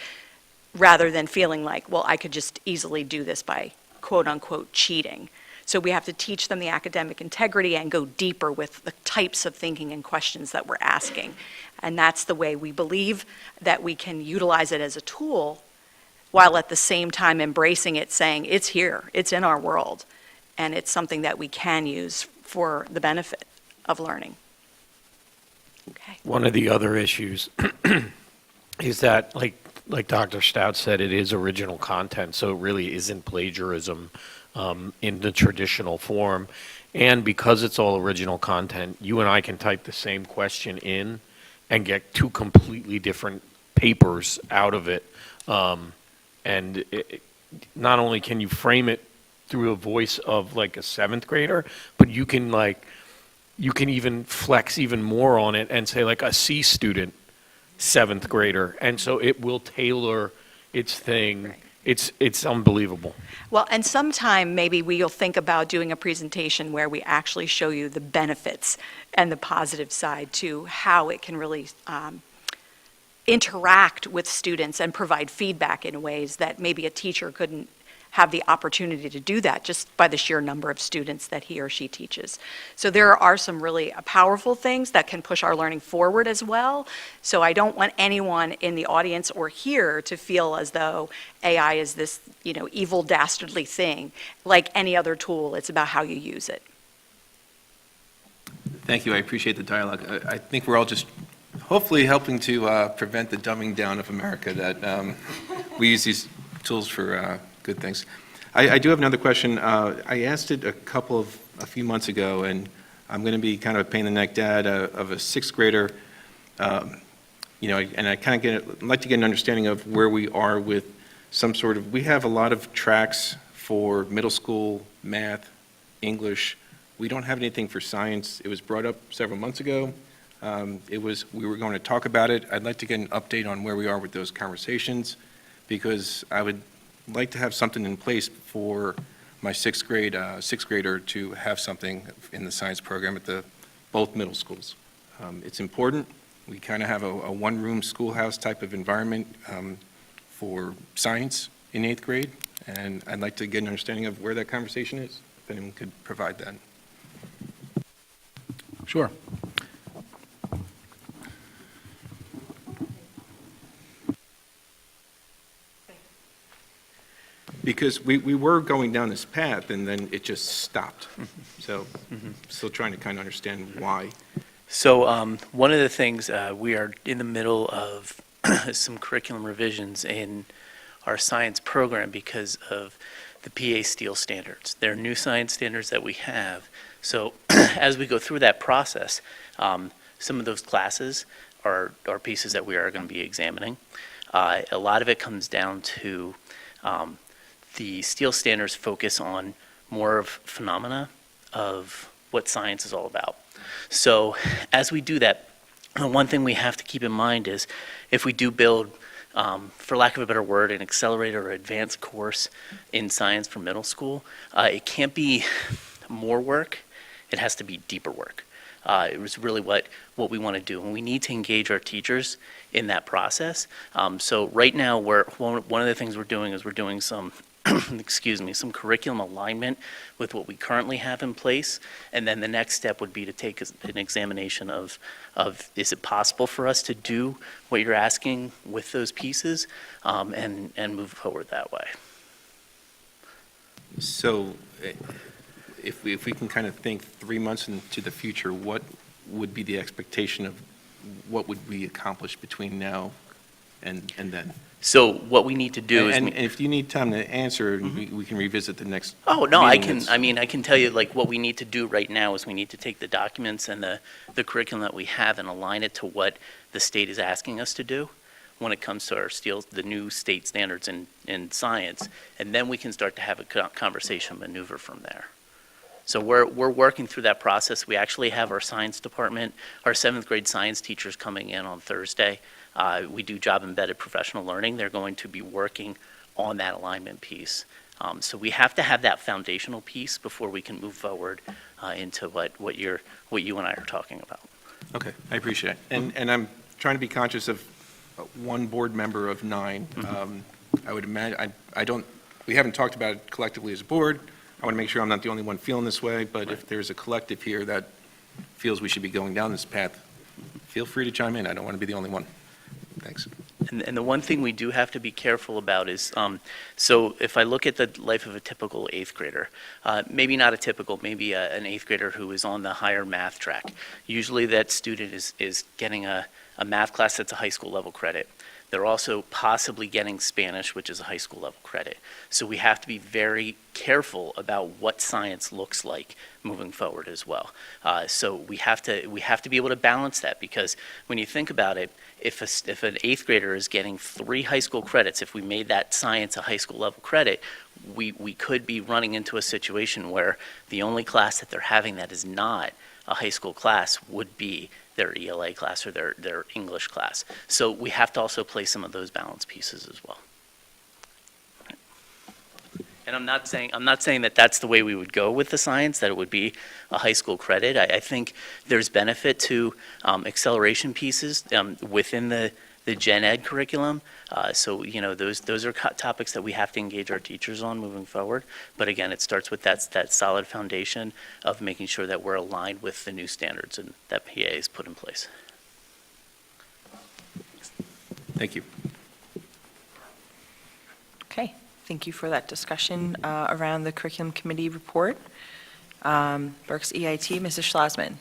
rather than feeling like, well, I could just easily do this by quote unquote cheating. So we have to teach them the academic integrity and go deeper with the types of thinking and questions that we're asking. And that's the way we believe that we can utilize it as a tool, while at the same time embracing it, saying it's here, it's in our world, and it's something that we can use for the benefit of learning. Okay. One of the other issues is that, like Dr. Stout said, it is original content, so it really isn't plagiarism in the traditional form. And because it's all original content, you and I can type the same question in and get two completely different papers out of it. And not only can you frame it through a voice of like a 7th grader, but you can even flex even more on it and say like a C student, 7th grader. And so it will tailor its thing. Right. It's unbelievable. Well, and sometime maybe we'll think about doing a presentation where we actually show you the benefits and the positive side to how it can really interact with students and provide feedback in ways that maybe a teacher couldn't have the opportunity to do that just by the sheer number of students that he or she teaches. So there are some really powerful things that can push our learning forward as well. So I don't want anyone in the audience or here to feel as though AI is this, you know, evil, dastardly thing. Like any other tool, it's about how you use it. Thank you. I appreciate the dialogue. I think we're all just hopefully helping to prevent the dumbing down of America, that we use these tools for good things. I do have another question. I asked it a few months ago, and I'm going to be kind of a pain in the neck dad of a 6th grader. You know, and I kind of like to get an understanding of where we are with some sort of, we have a lot of tracks for middle school math, English. We don't have anything for science. It was brought up several months ago. We were going to talk about it. I'd like to get an update on where we are with those conversations, because I would like to have something in place for my 6th grader to have something in the science program at both middle schools. It's important. We kind of have a one-room schoolhouse type of environment for science in 8th grade, and I'd like to get an understanding of where that conversation is, if anyone could provide that. Sure. Because we were going down this path, and then it just stopped. So still trying to kind of understand why. So one of the things, we are in the middle of some curriculum revisions in our science program because of the PA Steel standards. There are new science standards that we have. So as we go through that process, some of those classes are pieces that we are going to be examining. A lot of it comes down to the steel standards focus on more of phenomena of what science is all about. So as we do that, one thing we have to keep in mind is if we do build, for lack of a better word, an accelerated or advanced course in science for middle school, it can't be more work, it has to be deeper work. It was really what we want to do, and we need to engage our teachers in that process. So right now, one of the things we're doing is we're doing some excuse me, some curriculum alignment with what we currently have in place. And then the next step would be to take an examination of is it possible for us to do what you're asking with those pieces, and move forward that way. So if we can kind of think 3 months into the future, what would be the expectation of what would be accomplished between now and then? So what we need to do is. And if you need time to answer, we can revisit the next. Oh, no, I meeting. can, I can tell you, like, what we need to do right now is we need to take the documents and the curriculum that we have and align it to what the state is asking us to do when it comes to the new state standards in science, and then we can start to have a conversation maneuver from there. So we're working through that process. We actually have our science department, our 7th grade science teachers coming in on Thursday. We do job-embedded professional learning. They're going to be working on that alignment piece. So we have to have that foundational piece before we can move forward into what you and I are talking about. Okay, I appreciate it. And I'm trying to be conscious of one board member of 9. I would imagine, we haven't talked about it collectively as a board. I want to make sure I'm not the only one feeling this way, but if there's a collective here that feels we should be going down this path, feel free to chime in. I don't want to be the only one. Thanks. And the one thing we do have to be careful about is, so if I look at the life of a typical 8th grader, maybe not a typical, maybe an 8th grader who is on the higher math track, usually that student is getting a math class that's a high school level credit. They're also possibly getting Spanish, which is a high school level credit. So we have to be very careful about what science looks like moving forward as well. So we have to be able to balance that, because when you think about it, if an 8th grader is getting 3 high school credits, if we made that science a high school level credit, we could be running into a situation where the only class that they're having that is not a high school class would be their ELA class or their English class. So we have to also play some of those balance pieces as well. And I'm not saying that that's the way we would go with the science, that it would be a high school credit. I think there's benefit to acceleration pieces within the gen ed curriculum. So, those are topics that we have to engage our teachers on moving forward. But again, it starts with that solid foundation of making sure that we're aligned with the new standards and that PA is put in place. Thank you. Okay, thank you for that discussion around the curriculum committee report. Berks EIT, Mrs. Schlossman.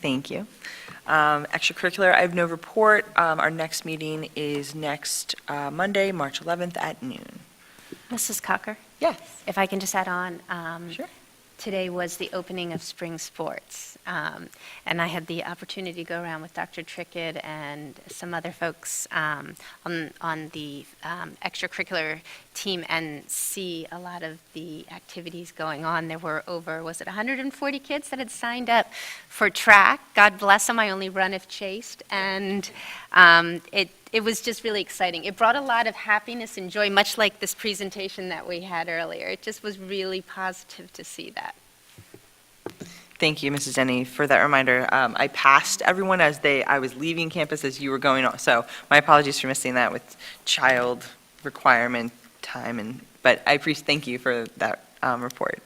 Thank you. Extracurricular, I have no report. Our next meeting is next Monday, March 11th at noon. Mrs. Cocker? Yes. If I can just add on. Sure. Today was the opening of spring sports, and I had the opportunity to go around with Dr. Trickett and some other folks on the extracurricular team and see a lot of the activities going on. There were over, 140 kids that had signed up for track. God bless them, I only run if chased, and it was just really exciting. It brought a lot of happiness and joy, much like this presentation that we had earlier. It just was really positive to see that. Thank you, Mrs. Denny, for that reminder. I passed everyone as I was leaving campus as you were going on, so my apologies for missing that with child requirement time, but thank you for that report.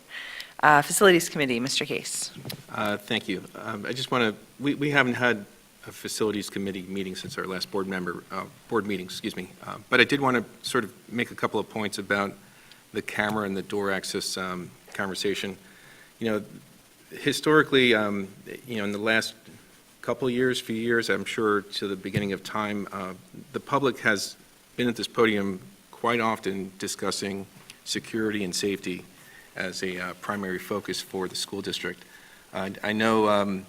Facilities Committee, Mr. Case. Thank you. I just want to, we haven't had a Facilities Committee meeting since our last board meeting, but I did want to sort of make a couple of points about the camera and the door access conversation. Historically, in the last few years, I'm sure to the beginning of time, the public has been at this podium quite often discussing security and safety as a primary focus for the school district. I know,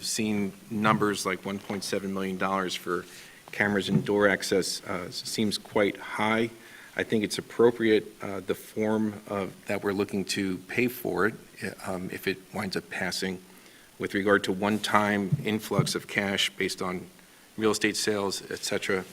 seeing numbers like $1.7 million for cameras and door access seems quite high. I think it's appropriate, the form that we're looking to pay for it, if it winds up passing, with regard to one-time influx of cash based on real estate sales, et cetera.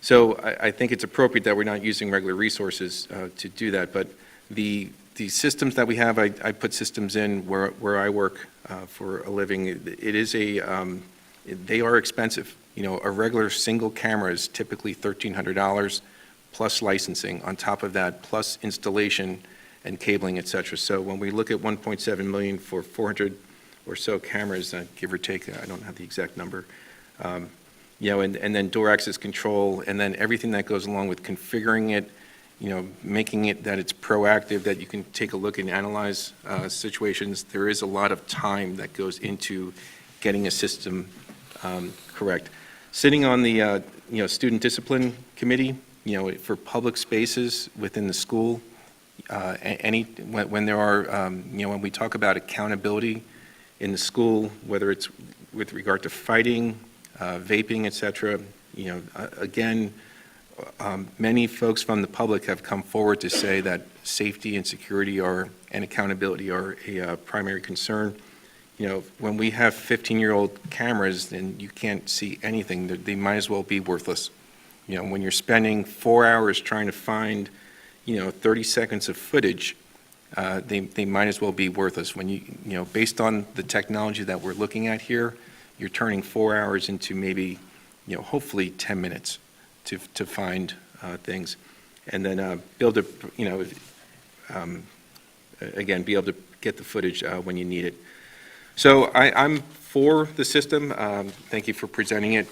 So I think it's appropriate that we're not using regular resources to do that. But the systems that we have, I put systems in where I work for a living. It is they are expensive. A regular single camera is typically $1,300. plus licensing, on top of that, plus installation and cabling, et cetera. So when we look at 1.7 million for 400 or so cameras, give or take, I don't have the exact number, and then door access control, and then everything that goes along with configuring it, making it that it's proactive, that you can take a look and analyze situations. There is a lot of time that goes into getting a system correct. Sitting on the student discipline committee, for public spaces within the school, when there are, when we talk about accountability in the school, whether it's with regard to fighting, vaping, et cetera, again, many folks from the public have come forward to say that safety and security and accountability are a primary concern. When we have 15-year-old cameras and you can't see anything, they might as well be worthless. When you're spending 4 hours trying to find, 30 seconds of footage, they might as well be worthless. When based on the technology that we're looking at here, you're turning 4 hours into maybe, hopefully 10 minutes to find things, and then be able to, again, be able to get the footage when you need it. So I'm for the system. Thank you for presenting it.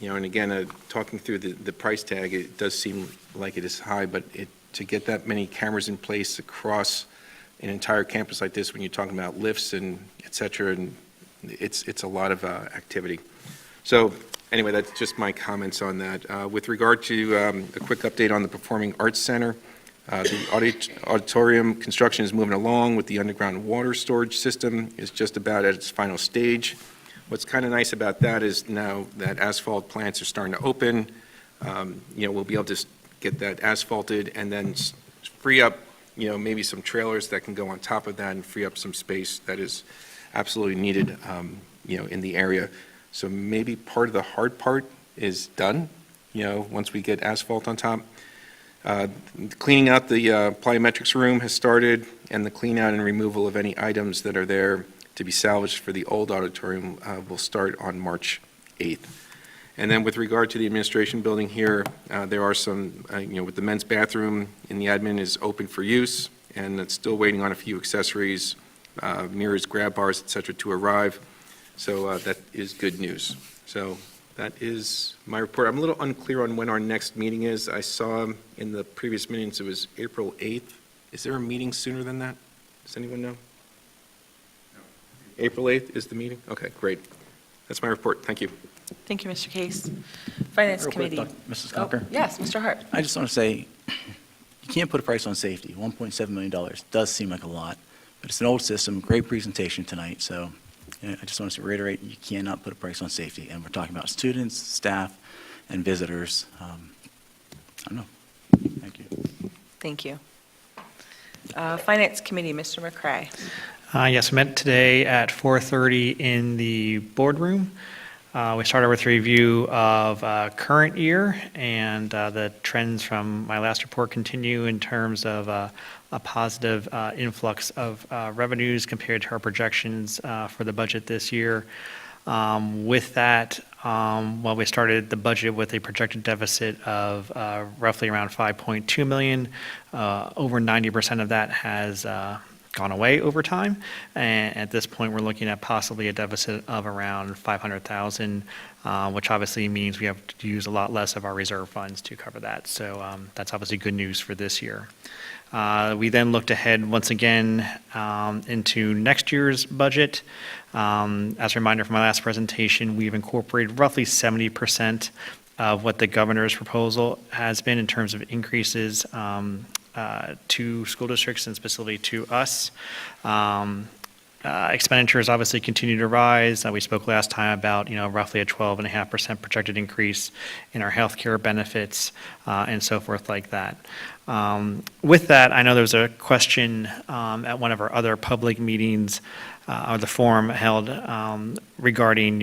And again, talking through the price tag, it does seem like it is high, but to get that many cameras in place across an entire campus like this, when you're talking about lifts and et cetera, and it's a lot of activity. So anyway, that's just my comments on that. With regard to a quick update on the Performing Arts Center, the auditorium construction is moving along with the underground water storage system is just about at its final stage. What's kind of nice about that is now that asphalt plants are starting to open, we'll be able to get that asphalted and then free up, maybe some trailers that can go on top of that and free up some space that is absolutely needed, in the area. So maybe part of the hard part is done, once we get asphalt on top. Cleaning out the plyometrics room has started, and the clean out and removal of any items that are there to be salvaged for the old auditorium will start on March 8th. And then with regard to the administration building here, there are some, with the men's bathroom in the admin is open for use, and it's still waiting on a few accessories, mirrors, grab bars, et cetera, to arrive. So that is good news. So that is my report. I'm a little unclear on when our next meeting is. I saw in the previous meetings it was April 8th. Is there a meeting sooner than that? Does anyone know? April 8th is the meeting? Okay, great. That's my report. Thank you. Thank you, Mr. Case. Finance Real quick, Committee. Mrs. Cocker? Yes, Mr. Hart. I just want to say, you can't put a price on safety. $1.7 million does seem like a lot, but it's an old system, great presentation tonight, so I just want to reiterate, you cannot put a price on safety, and we're talking about students, staff, and visitors. I don't know. Thank you. Thank you. Finance Committee, Mr. McCray. Yes, we met today at 4:30 in the boardroom. We started with a review of current year, and the trends from my last report continue in terms of a positive influx of revenues compared to our projections for the budget this year. With that, we started the budget with a projected deficit of roughly around $5.2 million. Over 90% of that has gone away over time, and at this point we're looking at possibly a deficit of around $500,000, which obviously means we have to use a lot less of our reserve funds to cover that. So that's obviously good news for this year. We then looked ahead once again into next year's budget. As a reminder from my last presentation, we've incorporated roughly 70% of what the governor's proposal has been in terms of increases to school districts and specifically to us. Expenditures obviously continue to rise. We spoke last time about, roughly a 12.5% projected increase in our healthcare benefits and so forth like that. With that, I know there was a question at one of our other public meetings or the forum held regarding,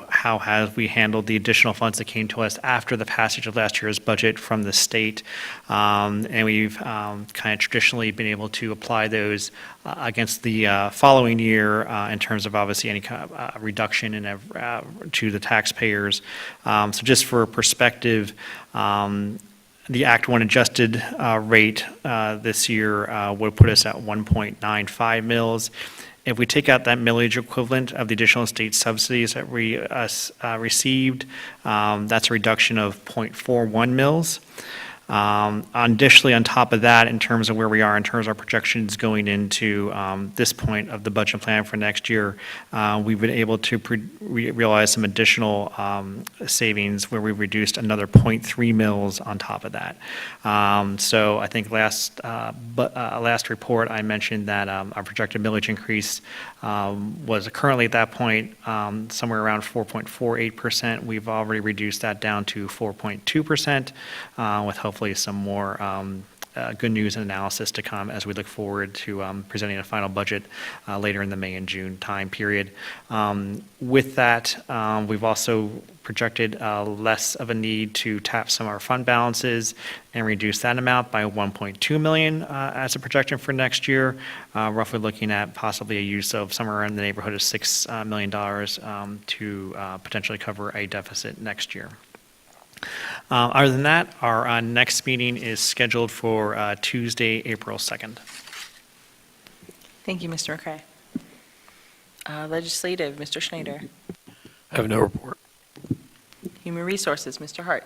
how have we handled the additional funds that came to us after the passage of last year's budget from the state. And we've kind of traditionally been able to apply those against the following year in terms of obviously any kind of reduction in to the taxpayers. So just for perspective, The Act 1 adjusted rate this year would put us at 1.95 mils. If we take out that millage equivalent of the additional state subsidies that we received, that's a reduction of 0.41 mils. Additionally, on top of that, in terms of where we are, in terms of our projections going into this point of the budget plan for next year, we've been able to realize some additional savings where we've reduced another 0.3 mils on top of that. So I think last report, I mentioned that our projected millage increase was currently at that point somewhere around 4.48%. We've already reduced that down to 4.2%, with hopefully some more good news and analysis to come as we look forward to presenting a final budget later in the May and June time period. With that, we've also projected less of a need to tap some of our fund balances and reduce that amount by 1.2 million as a projection for next year, roughly looking at possibly a use of somewhere in the neighborhood of $6 million to potentially cover a deficit next year. Other than that, our next meeting is scheduled for Tuesday, April 2nd. Thank you, Mr. McCray. Legislative, Mr. Schneider. I have no report. Human Resources, Mr. Hart.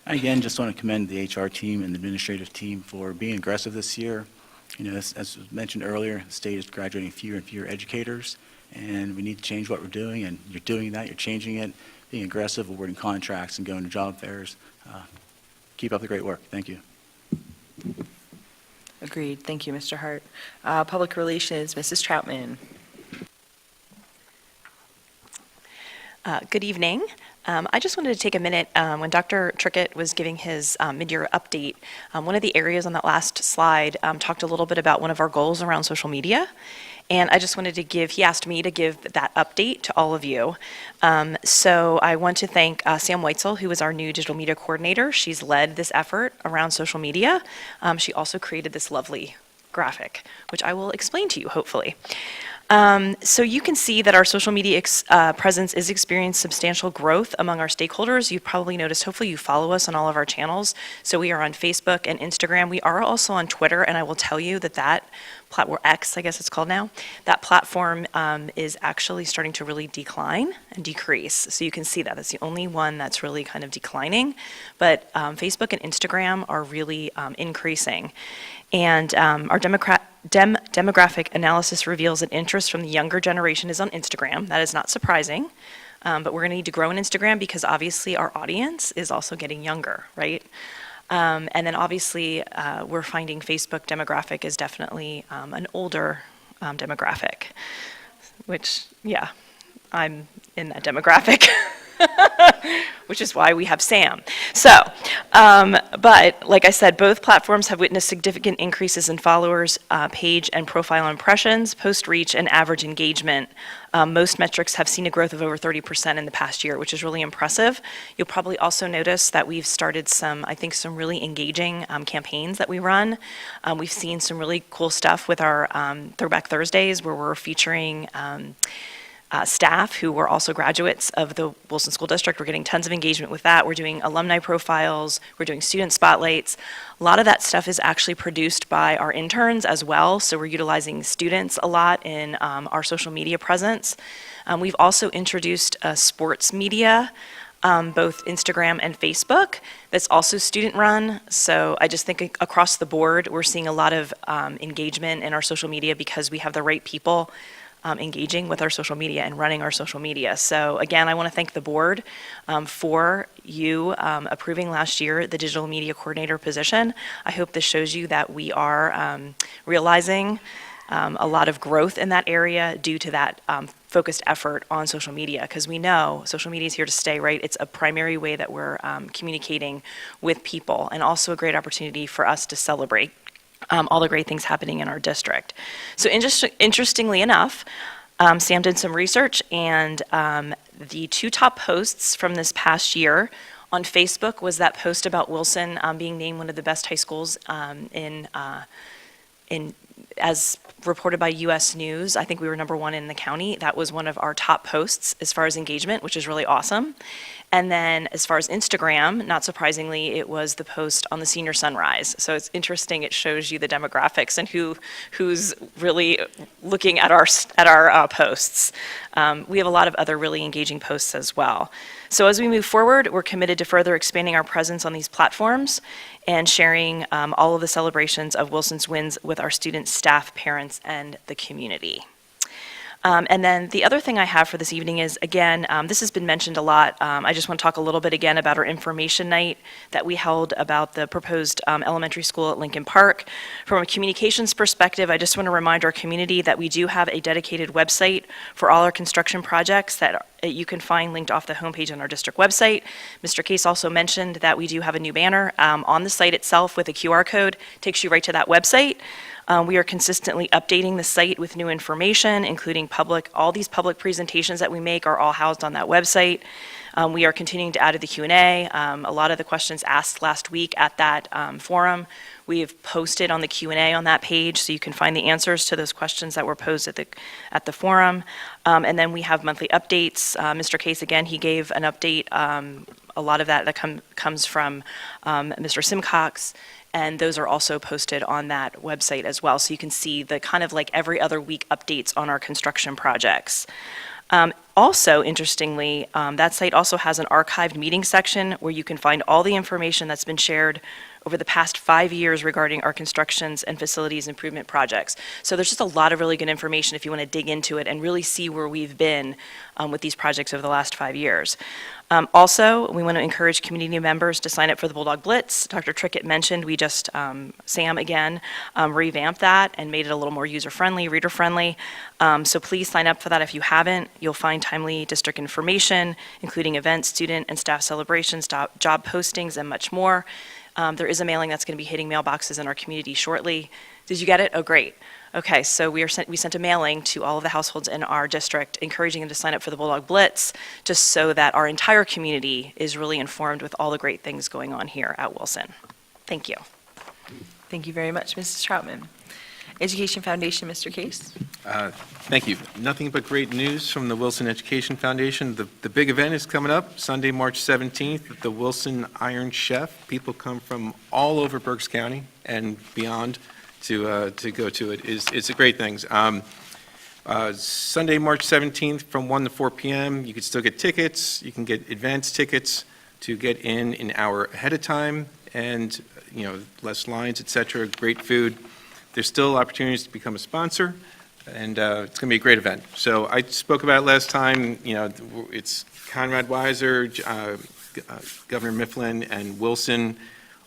I again just want to commend the HR team and the administrative team for being aggressive this year. You know, as was mentioned earlier, the state is graduating fewer and fewer educators, and we need to change what we're doing, and you're doing that, you're changing it, being aggressive, awarding contracts, and going to job fairs. Keep up the great work. Thank you. Agreed. Thank you, Mr. Hart. Public Relations, Mrs. Troutman. Good evening. I just wanted to take a minute, when Dr. Trickett was giving his mid-year update, one of the areas on that last slide talked a little bit about one of our goals around social media. And I just wanted to he asked me to give that update to all of you. So I want to thank Sam Weitzel, who is our new digital media coordinator. She's led this effort around social media. She also created this lovely graphic, which I will explain to you, hopefully. So you can see that our social media presence is experiencing substantial growth among our stakeholders. You've probably noticed, hopefully you follow us on all of our channels. So we are on Facebook and Instagram. We are also on Twitter, and I will tell you that platform, X, I guess it's called now, that platform is actually starting to really decline and decrease. So you can see that. That's the only one that's really kind of declining. But Facebook and Instagram are really increasing. And our demographic analysis reveals that interest from the younger generation is on Instagram. That is not surprising, but we're going to need to grow in Instagram because obviously our audience is also getting younger, right? And then obviously we're finding Facebook demographic is definitely an older demographic, which, yeah, I'm in that demographic. Which is why we have Sam. So, but like I said, both platforms have witnessed significant increases in followers, page and profile impressions, post reach, and average engagement. Most metrics have seen a growth of over 30% in the past year, which is really impressive. You'll probably also notice that we've started some really engaging campaigns that we run. We've seen some really cool stuff with our Throwback Thursdays, where we're featuring staff who were also graduates of the Wilson School District. We're getting tons of engagement with that. We're doing alumni profiles. We're doing student spotlights. A lot of that stuff is actually produced by our interns as well, so we're utilizing students a lot in our social media presence. We've also introduced sports media, both Instagram and Facebook, that's also student-run. So I just think across the board, we're seeing a lot of engagement in our social media because we have the right people engaging with our social media and running our social media. So again, I want to thank the board for you approving last year the digital media coordinator position. I hope this shows you that we are realizing a lot of growth in that area due to that focused effort on social media, because we know social media is here to stay, right? It's a primary way that we're communicating with people, and also a great opportunity for us to celebrate all the great things happening in our district. So interestingly enough, Sam did some research, and the two top posts from this past year on Facebook was that post about Wilson being named one of the best high schools in as reported by US News, I think we were #1 in the county. That was one of our top posts as far as engagement, which is really awesome. And then as far as Instagram, not surprisingly, it was the post on the senior sunrise. So it's interesting, it shows you the demographics and who's really looking at our posts. We have a lot of other really engaging posts as well. So as we move forward, we're committed to further expanding our presence on these platforms and sharing all of the celebrations of Wilson's wins with our students, staff, parents, and the community. And then the other thing I have for this evening is, again, this has been mentioned a lot. I just want to talk a little bit again about our information night that we held about the proposed elementary school at Lincoln Park. From a communications perspective, I just want to remind our community that we do have a dedicated website for all our construction projects that you can find linked off the homepage on our district website. Mr. Case also mentioned that we do have a new banner on the site itself with a QR code, takes you right to that website. We are consistently updating the site with new information, including all these public presentations that we make are all housed on that website. We are continuing to add to the Q&A. A lot of the questions asked last week at that forum, we've posted on the Q&A on that page, so you can find the answers to those questions that were posed at the forum. And then we have monthly updates. Mr. Case, again, he gave an update. A lot of that comes from Mr. Simcox. And those are also posted on that website as well. So you can see the kind of like every other week updates on our construction projects. Also, interestingly, that site also has an archived meeting section where you can find all the information that's been shared over the past 5 years regarding our constructions and facilities improvement projects. So there's just a lot of really good information if you want to dig into it and really see where we've been with these projects over the last 5 years. Also, we want to encourage community members to sign up for the Bulldog Blitz. Dr. Trickett mentioned we just, Sam again, revamped that and made it a little more user-friendly, reader-friendly. So please sign up for that if you haven't. You'll find timely district information, including events, student and staff celebrations, job postings, and much more. There is a mailing that's going to be hitting mailboxes in our community shortly. Did you get it? Oh, great. Okay, so we sent a mailing to all of the households in our district, encouraging them to sign up for the Bulldog Blitz, just so that our entire community is really informed with all the great things going on here at Wilson. Thank you. Thank you very much, Mrs. Troutman. Education Foundation, Mr. Case. Thank you. Nothing but great news from the Wilson Education Foundation. The big event is coming up Sunday, March 17th, the Wilson Iron Chef. People come from all over Berks County and beyond to go to it. It's a great thing. Sunday, March 17th from 1 to 4 p.m. You can still get tickets. You can get advance tickets to get in an hour ahead of time, and less lines, etc. Great food. There's still opportunities to become a sponsor, and it's going to be a great event. So I spoke about it last time. It's Conrad Weiser, Governor Mifflin, and Wilson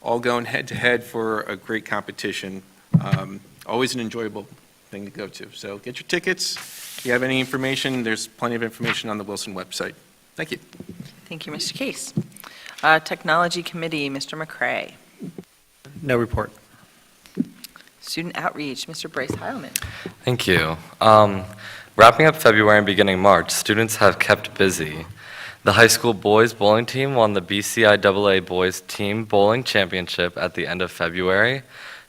all going head-to-head for a great competition. Always an enjoyable thing to go to. So get your tickets. If you have any information, there's plenty of information on the Wilson website. Thank you. Thank you, Mr. Case. Technology Committee, Mr. McCray. No report. Student Outreach, Mr. Bryce Heilman. Thank you. Wrapping up February and beginning March, students have kept busy. The high school boys bowling team won the BCIAA Boys Team Bowling Championship at the end of February.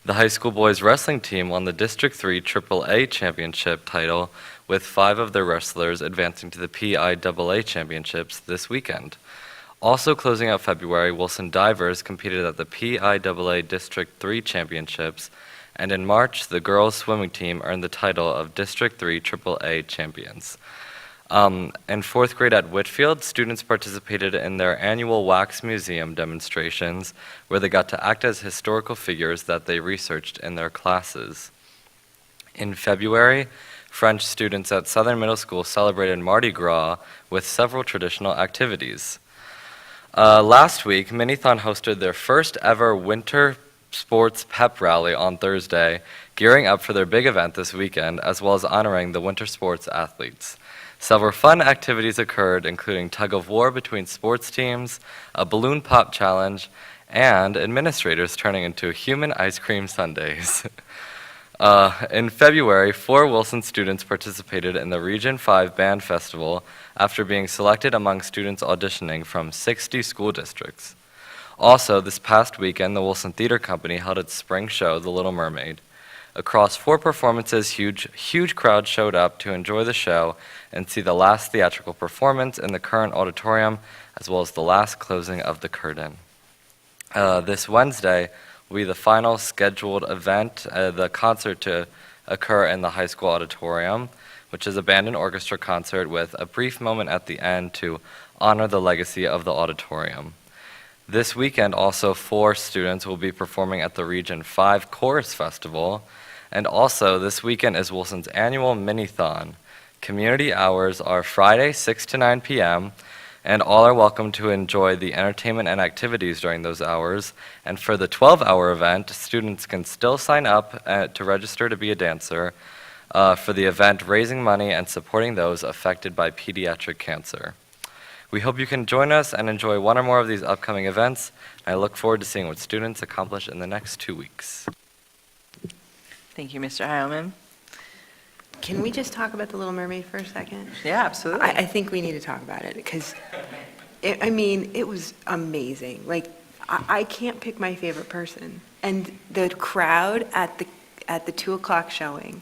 The high school boys wrestling team won the District 3 AAA Championship title, with 5 of their wrestlers advancing to the PIAA Championships this weekend. Also closing out February, Wilson Divers competed at the PIAA District 3 Championships, and in March, the girls swimming team earned the title of District 3 AAA champions. In fourth grade at Whitfield, students participated in their annual Wax Museum demonstrations, where they got to act as historical figures that they researched in their classes. In February, French students at Southern Middle School celebrated Mardi Gras with several traditional activities. Last week, Minithon hosted their first ever winter sports pep rally on Thursday, gearing up for their big event this weekend, as well as honoring the winter sports athletes. Several fun activities occurred, including tug-of-war between sports teams, a balloon pop challenge, and administrators turning into human ice cream sundaes. In February, 4 Wilson students participated in the Region 5 Band Festival after being selected among students auditioning from 60 school districts. Also, this past weekend, the Wilson Theater Company held its spring show, The Little Mermaid. Across 4 performances, huge crowds showed up to enjoy the show and see the last theatrical performance in the current auditorium, as well as the last closing of the curtain. This Wednesday will be the final scheduled event, the concert to occur in the high school auditorium, which is a band and orchestra concert with a brief moment at the end to honor the legacy of the auditorium. This weekend, also 4 students will be performing at the Region 5 Chorus Festival, and also this weekend is Wilson's annual Mini-thon. Community hours are Friday, 6 to 9 p.m., and all are welcome to enjoy the entertainment and activities during those hours. And for the 12-hour event, students can still sign up to register to be a dancer for the event, raising money and supporting those affected by pediatric cancer. We hope you can join us and enjoy one or more of these upcoming events. I look forward to seeing what students accomplish in the next 2 weeks. Thank you, Mr. Heilman. Can we just talk about The Little Mermaid for a second? Yeah, absolutely. I think we need to talk about it, because, it was amazing. Like, I can't pick my favorite person. And the crowd at the 2 o'clock showing,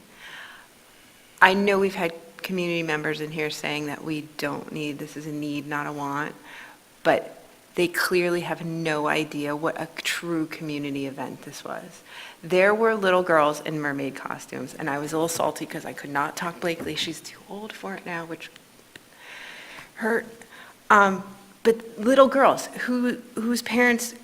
I know we've had community members in here saying that we don't need, this is a need, not a want, but they clearly have no idea what a true community event this was. There were little girls in mermaid costumes, and I was a little salty because I could not talk Blakely. She's too old for it now, which hurt. But little girls whose parents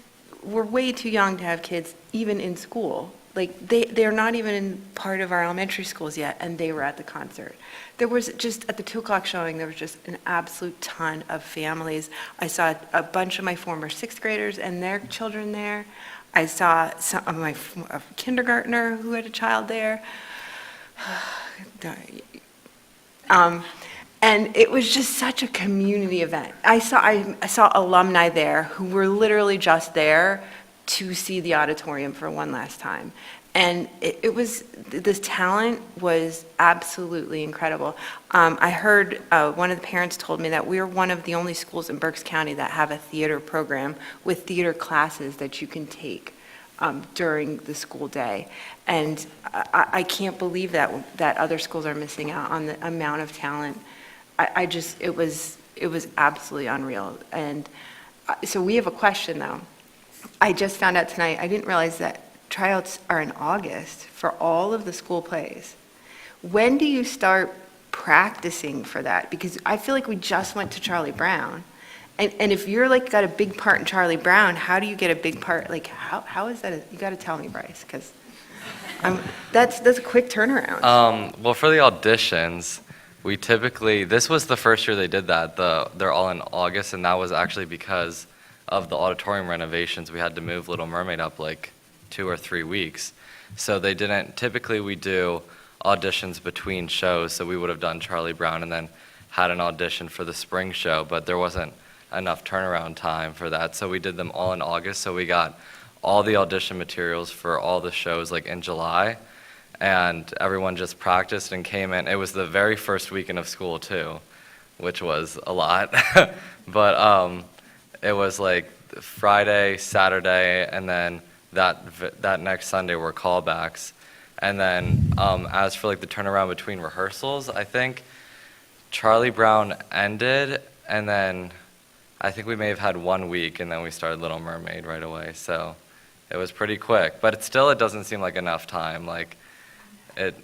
were way too young to have kids, even in school. Like, they're not even in part of our elementary schools yet, and they were at the concert. There was just, at the 2 o'clock showing, there was just an absolute ton of families. I saw a bunch of my former 6th graders and their children there. I saw some of a kindergartner who had a child there. And it was just such a community event. I saw alumni there who were literally just there to see the auditorium for one last time. And this talent was absolutely incredible. I heard one of the parents told me that we're one of the only schools in Berks County that have a theater program with theater classes that you can take during the school day. And I can't believe that other schools are missing out on the amount of talent. It was absolutely unreal. And so we have a question, though. I just found out tonight, I didn't realize that tryouts are in August for all of the school plays. When do you start practicing for that? Because I feel like we just went to Charlie Brown. And if you're like got a big part in Charlie Brown, how do you get a big part? Like, how is that? You got to tell me, Bryce, because that's a quick turnaround. Well, for the auditions, we typically, this was the first year they did that. They're all in August, and that was actually because of the auditorium renovations. We had to move Little Mermaid up like 2 or 3 weeks. So they didn't, typically we do auditions between shows, so we would have done Charlie Brown and then had an audition for the spring show, but there wasn't enough turnaround time for that, so we did them all in August. So we got all the audition materials for all the shows like in July, and everyone just practiced and came in. It was the very first weekend of school too, which was a lot. But it was like Friday, Saturday, and then that next Sunday were callbacks. And then as for like the turnaround between rehearsals, I think Charlie Brown ended, and then I think we may have had 1 week, and then we started Little Mermaid right away. So it was pretty quick, but it doesn't seem like enough time. Like it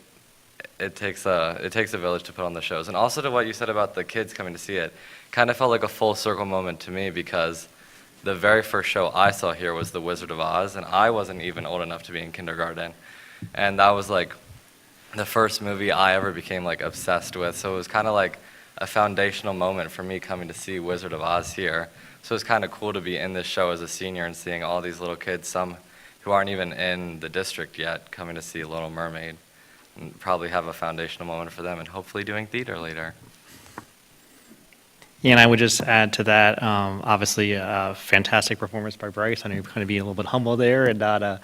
takes a village to put on the shows. And also to what you said about the kids coming to see it, kind of felt like a full circle moment to me, because the very first show I saw here was The Wizard of Oz, and I wasn't even old enough to be in kindergarten. And that was like the first movie I ever became like obsessed with. So it was kind of like a foundational moment for me coming to see Wizard of Oz here. So it's kind of cool to be in this show as a senior and seeing all these little kids, some who aren't even in the district yet, coming to see Little Mermaid, and probably have a foundational moment for them, and hopefully doing theater later. Yeah, and I would just add to that, obviously, a fantastic performance by Bryce. I know you're kind of being a little bit humble there and not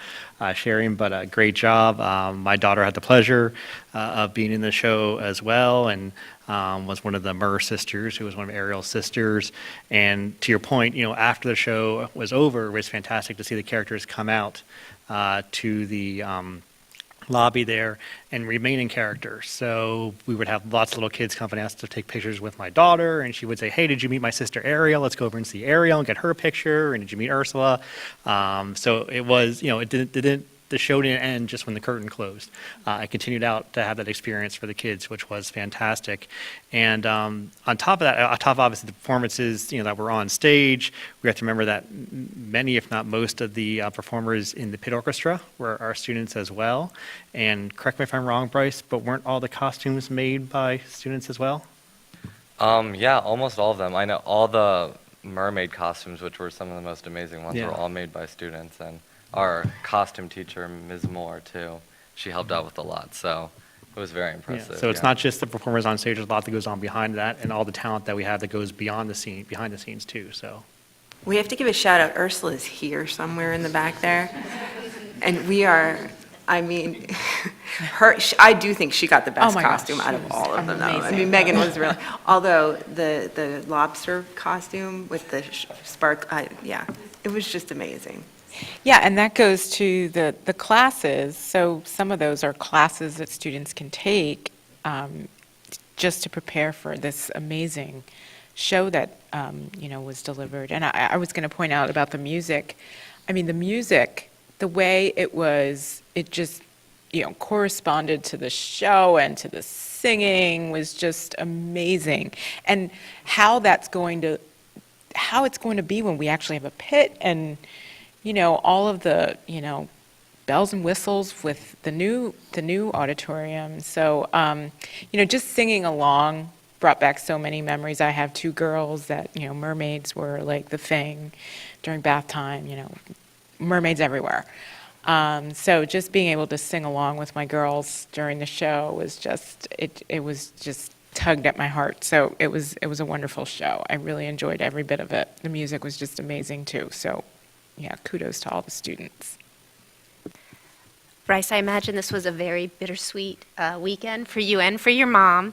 sharing, but a great job. My daughter had the pleasure of being in the show as well, and was one of the Murr sisters, who was one of Ariel's sisters. And to your point, after the show was over, it was fantastic to see the characters come out to the lobby there and remain in character. So we would have lots of little kids come and ask to take pictures with my daughter, and she would say, hey, did you meet my sister Ariel? Let's go over and see Ariel and get her picture. And did you meet Ursula? So it was, the show didn't end just when the curtain closed. I continued out to have that experience for the kids, which was fantastic. And on top of that, on top of obviously the performances, that were on stage, we have to remember that many, if not most, of the performers in the pit orchestra were our students as well. And correct me if I'm wrong, Bryce, but weren't all the costumes made by students as well? Yeah, almost all of them. I know all the mermaid costumes, which were some of the most amazing ones, Yeah. were all made by students. And our costume teacher, Ms. Moore, too, she helped out with a lot. So it was very Yeah, impressive. so it's not just the performers on stage, there's a lot that goes on behind that, and all the talent that we have that goes beyond the scene, behind the scenes too, so. We have to give a shout out. Ursula's here somewhere in the back there. And we are, I mean, I do think she got the best Oh my gosh, costume she out of was all of them, though. I amazing. mean, Megan was really, although the lobster costume with the spark, yeah, it was just amazing. Yeah, and that goes to the classes. So some of those are classes that students can take just to prepare for this amazing show that, was delivered. And I was going to point out about the music. I mean, the music, the way it just, corresponded to the show and to the singing was just amazing. And how it's going to be when we actually have a pit and, all of the, bells and whistles with the new auditorium. So, just singing along brought back so many memories. I have two girls that, mermaids were like the thing during bath time, mermaids everywhere. So just being able to sing along with my girls during the show was just, it was just tugged at my heart. So it was a wonderful show. I really enjoyed every bit of it. The music was just amazing too. So yeah, kudos to all the students. Bryce, I imagine this was a very bittersweet weekend for you and for your mom.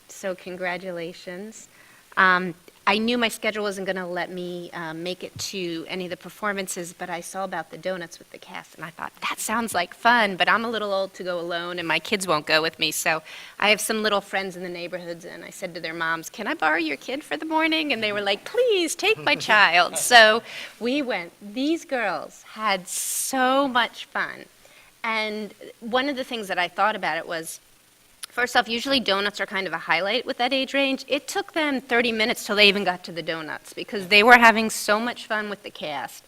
So congratulations. I knew my schedule wasn't going to let me make it to any of the performances, but I saw about the donuts with the cast, and I thought, that sounds like fun, but I'm a little old to go alone, and my kids won't go with me. So I have some little friends in the neighborhoods, and I said to their moms, can I borrow your kid for the morning? And they were like, please, take my child. So we went. These girls had so much fun. And one of the things that I thought about it was, first off, usually donuts are kind of a highlight with that age range. It took them 30 minutes till they even got to the donuts because they were having so much fun with the cast.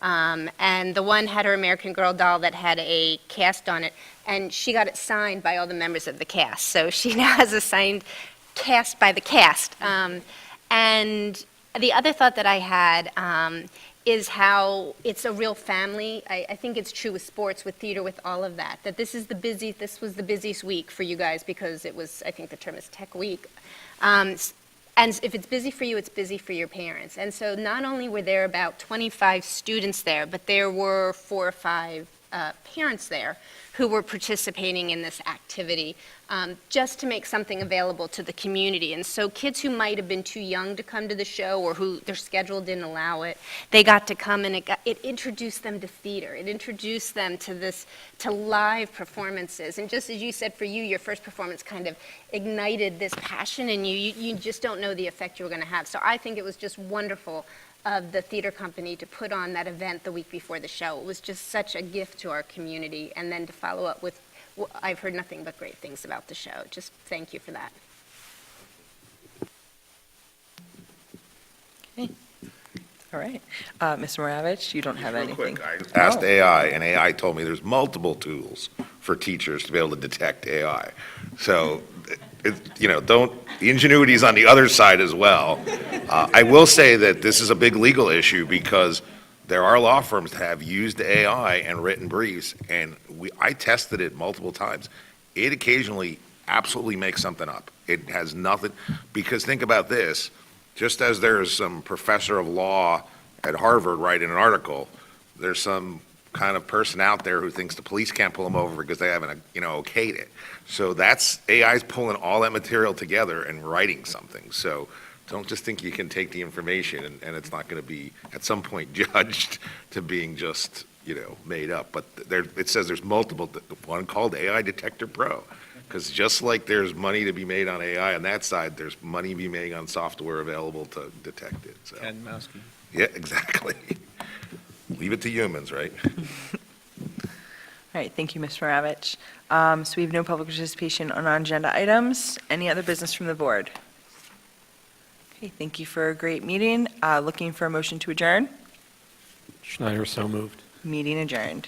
And the one had her American Girl doll that had a cast on it, and she got it signed by all the members of the cast. So she now has a signed cast by the cast. And the other thought that I had is how it's a real family. I think it's true with sports, with theater, with all of that, that this was the busiest week for you guys because it was, I think the term is Tech Week. And if it's busy for you, it's busy for your parents. And so not only were there about 25 students there, but there were 4 or 5 parents there who were participating in this activity just to make something available to the community. And so kids who might have been too young to come to the show or who their schedule didn't allow it, they got to come, and it introduced them to theater. It introduced them to live performances. And just as you said, for you, your first performance kind of ignited this passion in you. You just don't know the effect you were going to have. So I think it was just wonderful of the theater company to put on that event the week before the show. It was just such a gift to our community, and then to follow up with, I've heard nothing but great things about the show. Just thank you for that. All right. Mr. Moravich, you don't have Real anything? quick, I asked AI, and AI told me there's multiple tools for teachers to be able to detect AI. So, the ingenuity is on the other side as well. I will say that this is a big legal issue because there are law firms that have used AI and written briefs, and I tested it multiple times. It occasionally absolutely makes something up. It has nothing, because think about this, just as there's some professor of law at Harvard writing an article, there's some kind of person out there who thinks the police can't pull them over because they haven't, okayed it. So AI's pulling all that material together and writing something. So don't just think you can take the information and it's not going to be at some point judged to being just made up, but there, it says there's multiple, one called AI Detector Pro. Because just like there's money to be made on AI on that side, there's money to be made on software available to detect it, so. Cat and mouse game. Yeah, exactly. Leave it to humans, right? All right, thank you, Ms. Maravich. So we have no public participation on agenda items. Any other business from the board? Okay, thank you for a great meeting. Looking for a motion to adjourn? Schneider, so moved. Meeting adjourned.